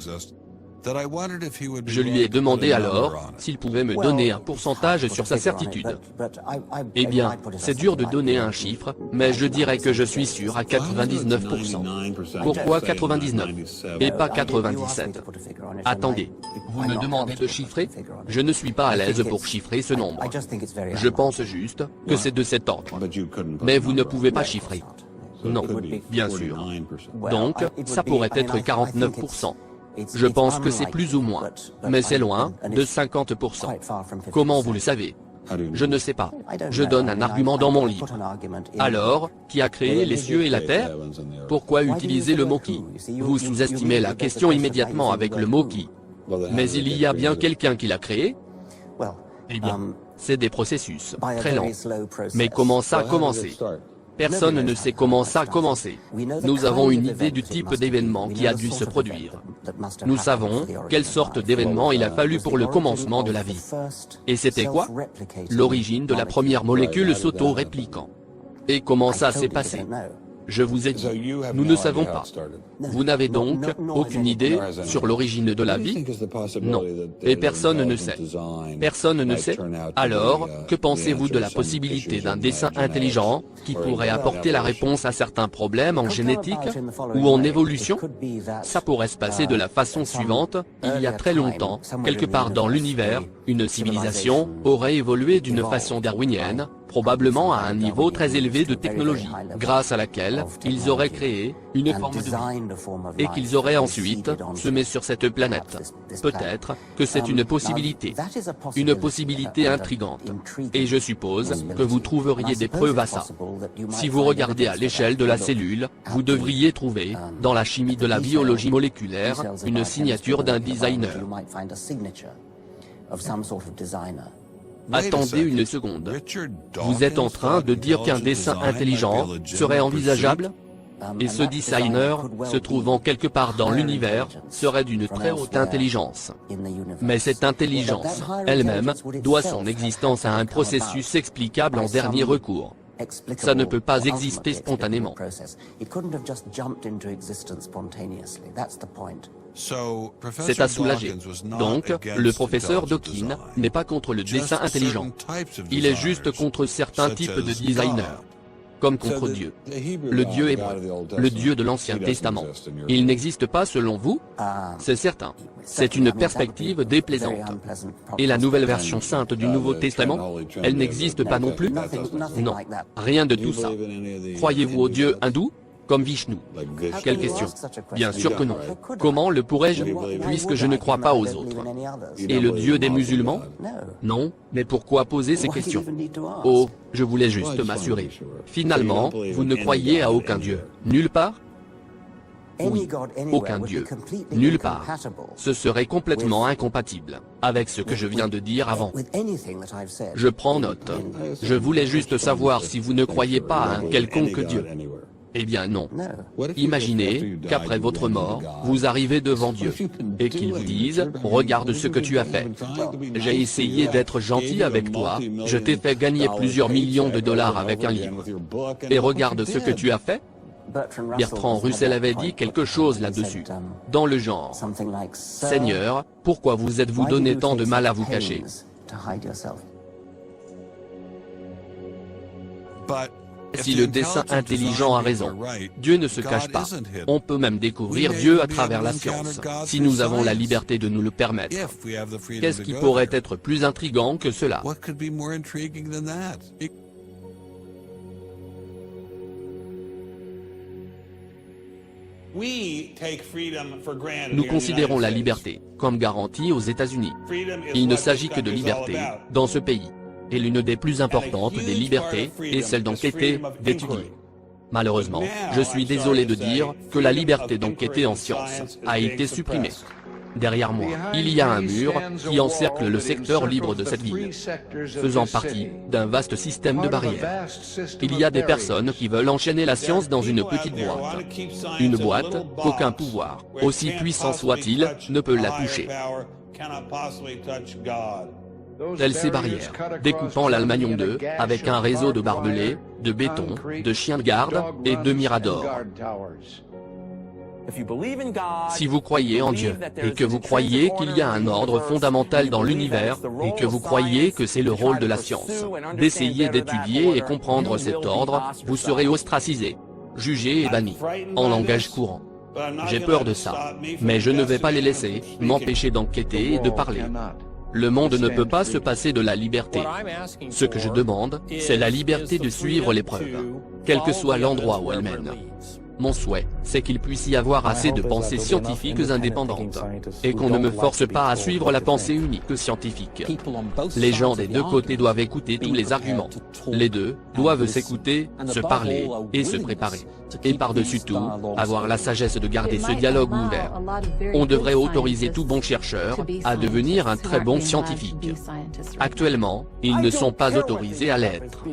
Je lui ai demandé alors s'il pouvait me donner un pourcentage sur sa certitude. Eh bien, c'est dur de donner un chiffre, mais je dirais que je suis sûr à 99%. Pourquoi 99 et pas 97? Attendez, vous me demandez de chiffrer? Je ne suis pas à l'aise pour chiffrer ce nombre. Je pense juste que c'est de cet ordre. Mais vous ne pouvez pas chiffrer. Non, bien sûr. Donc, ça pourrait être 49%. Je pense que c'est plus ou moins, mais c'est loin de 50%. Comment vous le savez? Je ne sais pas. Je donne un argument dans mon livre. Alors, qui a créé les cieux et la terre? Pourquoi utiliser le mot qui? Vous sous-estimez la question immédiatement avec le mot qui. Mais il y a bien quelqu'un qui l'a créé? Eh bien, c'est des processus très lents. Mais comment ça a commencé? Personne ne sait comment ça a commencé. Nous avons une idée du type d'événement qui a dû se produire. Nous savons quelle sorte d'événement il a fallu pour le commencement de la vie. Et c'était quoi? L'origine de la première molécule s'auto-répliquant. Et comment ça s'est passé? Je vous ai dit, nous ne savons pas. Vous n'avez donc aucune idée sur l'origine de la vie? Non. Et personne ne sait. Personne ne sait. Alors, que pensez-vous de la possibilité d'un dessin intelligent qui pourrait apporter la réponse à certains problèmes en génétique ou en évolution? Ça pourrait se passer de la façon suivante. Il y a très longtemps, quelque part dans l'univers, une civilisation aurait évolué d'une façon darwinienne, probablement à un niveau très élevé de technologie, grâce à laquelle ils auraient créé une forme de vie, et qu'ils auraient ensuite semé sur cette planète. Peut-être que c'est une possibilité intrigante, et je suppose que vous trouveriez des preuves à ça. Si vous regardez à l'échelle de la cellule, vous devriez trouver, dans la chimie de la biologie moléculaire, une signature d'un designer. Attendez une seconde. Vous êtes en train de dire qu'un dessin intelligent serait envisageable? Et ce designer, se trouvant quelque part dans l'univers, serait d'une très haute intelligence. Mais cette intelligence, elle-même, doit son existence à un processus explicable en dernier recours. Ça ne peut pas exister spontanément. C'est à soulager. Donc, le professeur Dawkins n'est pas contre le dessin intelligent. Il est juste contre certains types de designers. Comme contre Dieu. Le Dieu hébreu. Le Dieu de l'Ancien Testament. Il n'existe pas selon vous? C'est certain. C'est une perspective déplaisante. Et la nouvelle version sainte du Nouveau Testament? Elle n'existe pas non plus? Non. Rien de tout ça. Croyez-vous au Dieu hindou? Comme Vishnu? Quelle question? Bien sûr que non. Comment le pourrais-je, puisque je ne crois pas aux autres? Et le Dieu des musulmans? Non, mais pourquoi poser ces questions? Oh, je voulais juste m'assurer. Finalement, vous ne croyez à aucun Dieu? Nulle part? Oui, aucun Dieu. Nulle part. Ce serait complètement incompatible avec ce que je viens de dire avant. Je prends note. Je voulais juste savoir si vous ne croyez pas à un quelconque Dieu. Eh bien non. Imaginez qu'après votre mort, vous arrivez devant Dieu, et qu'il vous dise, « Regarde ce que tu as fait. J'ai essayé d'être gentil avec toi, je t'ai fait gagner plusieurs millions de dollars avec un livre. Et regarde ce que tu as fait ?» Bertrand Russell avait dit quelque chose là-dessus, dans le genre, « Seigneur, pourquoi vous êtes-vous donné tant de mal à vous cacher ?» Si le dessin intelligent a raison, Dieu ne se cache pas. On peut même découvrir Dieu à travers la science, si nous avons la liberté de nous le permettre. Qu'est-ce qui pourrait être plus intriguant que cela? Nous considérons la liberté comme garantie aux États-Unis. Il ne s'agit que de liberté dans ce pays. Et l'une des plus importantes des libertés est celle d'enquêter, d'étudier. Malheureusement, je suis désolé de dire que la liberté d'enquêter en sciences a été supprimée. Derrière moi, il y a un mur qui encercle le secteur libre de cette ville, faisant partie d'un vaste système de barrières. Il y a des personnes qui veulent enchaîner la science dans une petite boîte. Une boîte qu'aucun pouvoir, aussi puissant soit-il, ne peut la toucher. Telles ces barrières, découpant l'Allemagne en deux, avec un réseau de barbelés, de béton, de chiens de garde et de miradors. Si vous croyez en Dieu, et que vous croyez qu'il y a un ordre fondamental dans l'univers, et que vous croyez que c'est le rôle de la science, d'essayer d'étudier et comprendre cet ordre, vous serez ostracisé, jugé et banni, en langage courant. J'ai peur de ça, mais je ne vais pas les laisser m'empêcher d'enquêter et de parler. Le monde ne peut pas se passer de la liberté. Ce que je demande, c'est la liberté de suivre les preuves, quel que soit l'endroit où elles mènent. Mon souhait, c'est qu'il puisse y avoir assez de pensées scientifiques indépendantes, et qu'on ne me force pas à suivre la pensée unique scientifique. Les gens des deux côtés doivent écouter tous les arguments. Les deux doivent s'écouter, se parler, et se préparer. Et par-dessus tout, avoir la sagesse de garder ce dialogue ouvert. On devrait autoriser tout bon chercheur à devenir un très bon scientifique. Actuellement, ils ne sont pas autorisés à l'être.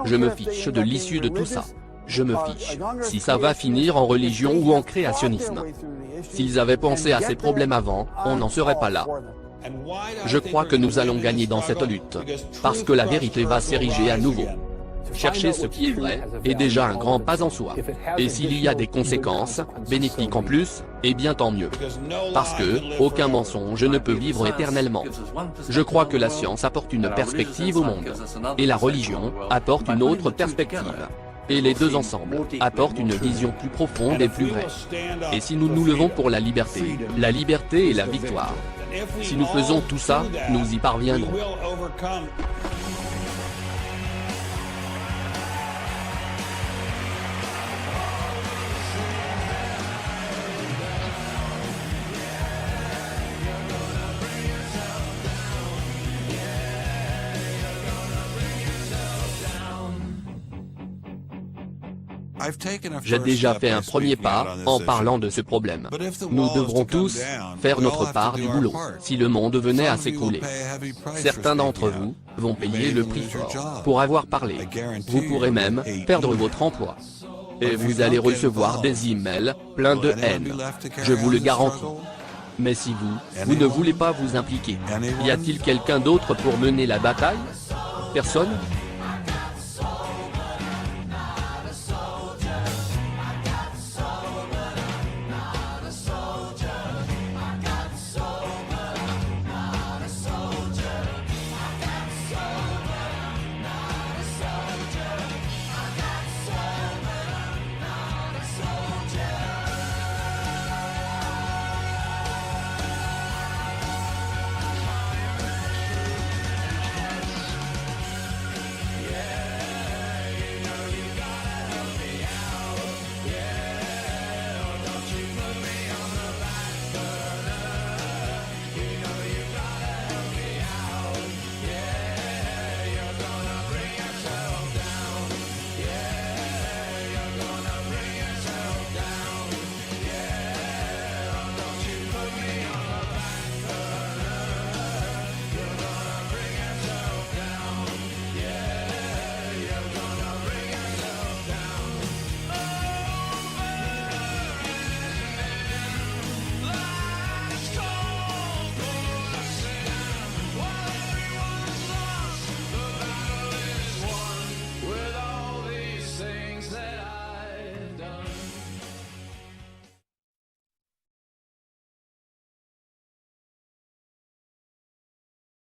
Je me fiche de l'issue de tout ça. Je me fiche si ça va finir en religion ou en créationnisme. S'ils avaient pensé à ces problèmes avant, on n'en serait pas là. Je crois que nous allons gagner dans cette lutte, parce que la vérité va s'ériger à nouveau. Chercher ce qui est vrai est déjà un grand pas en soi. Et s'il y a des conséquences, bénéfiques en plus, eh bien tant mieux. Parce que, aucun mensonge ne peut vivre éternellement. Je crois que la science apporte une perspective au monde. Et la religion apporte une autre perspective. Et les deux ensemble apportent une vision plus profonde et plus vraie. Et si nous nous levons pour la liberté est la victoire. Si nous faisons tout ça, nous y parviendrons. J'ai déjà fait un premier pas en parlant de ce problème. Nous devrons tous faire notre part du boulot si le monde venait à s'écrouler. Certains d'entre vous vont payer le prix fort pour avoir parlé. Vous pourrez même perdre votre emploi. Et vous allez recevoir des emails pleins de haine. Je vous le garantis. Mais si vous ne voulez pas vous impliquer, y a-t-il quelqu'un d'autre pour mener la bataille? Personne?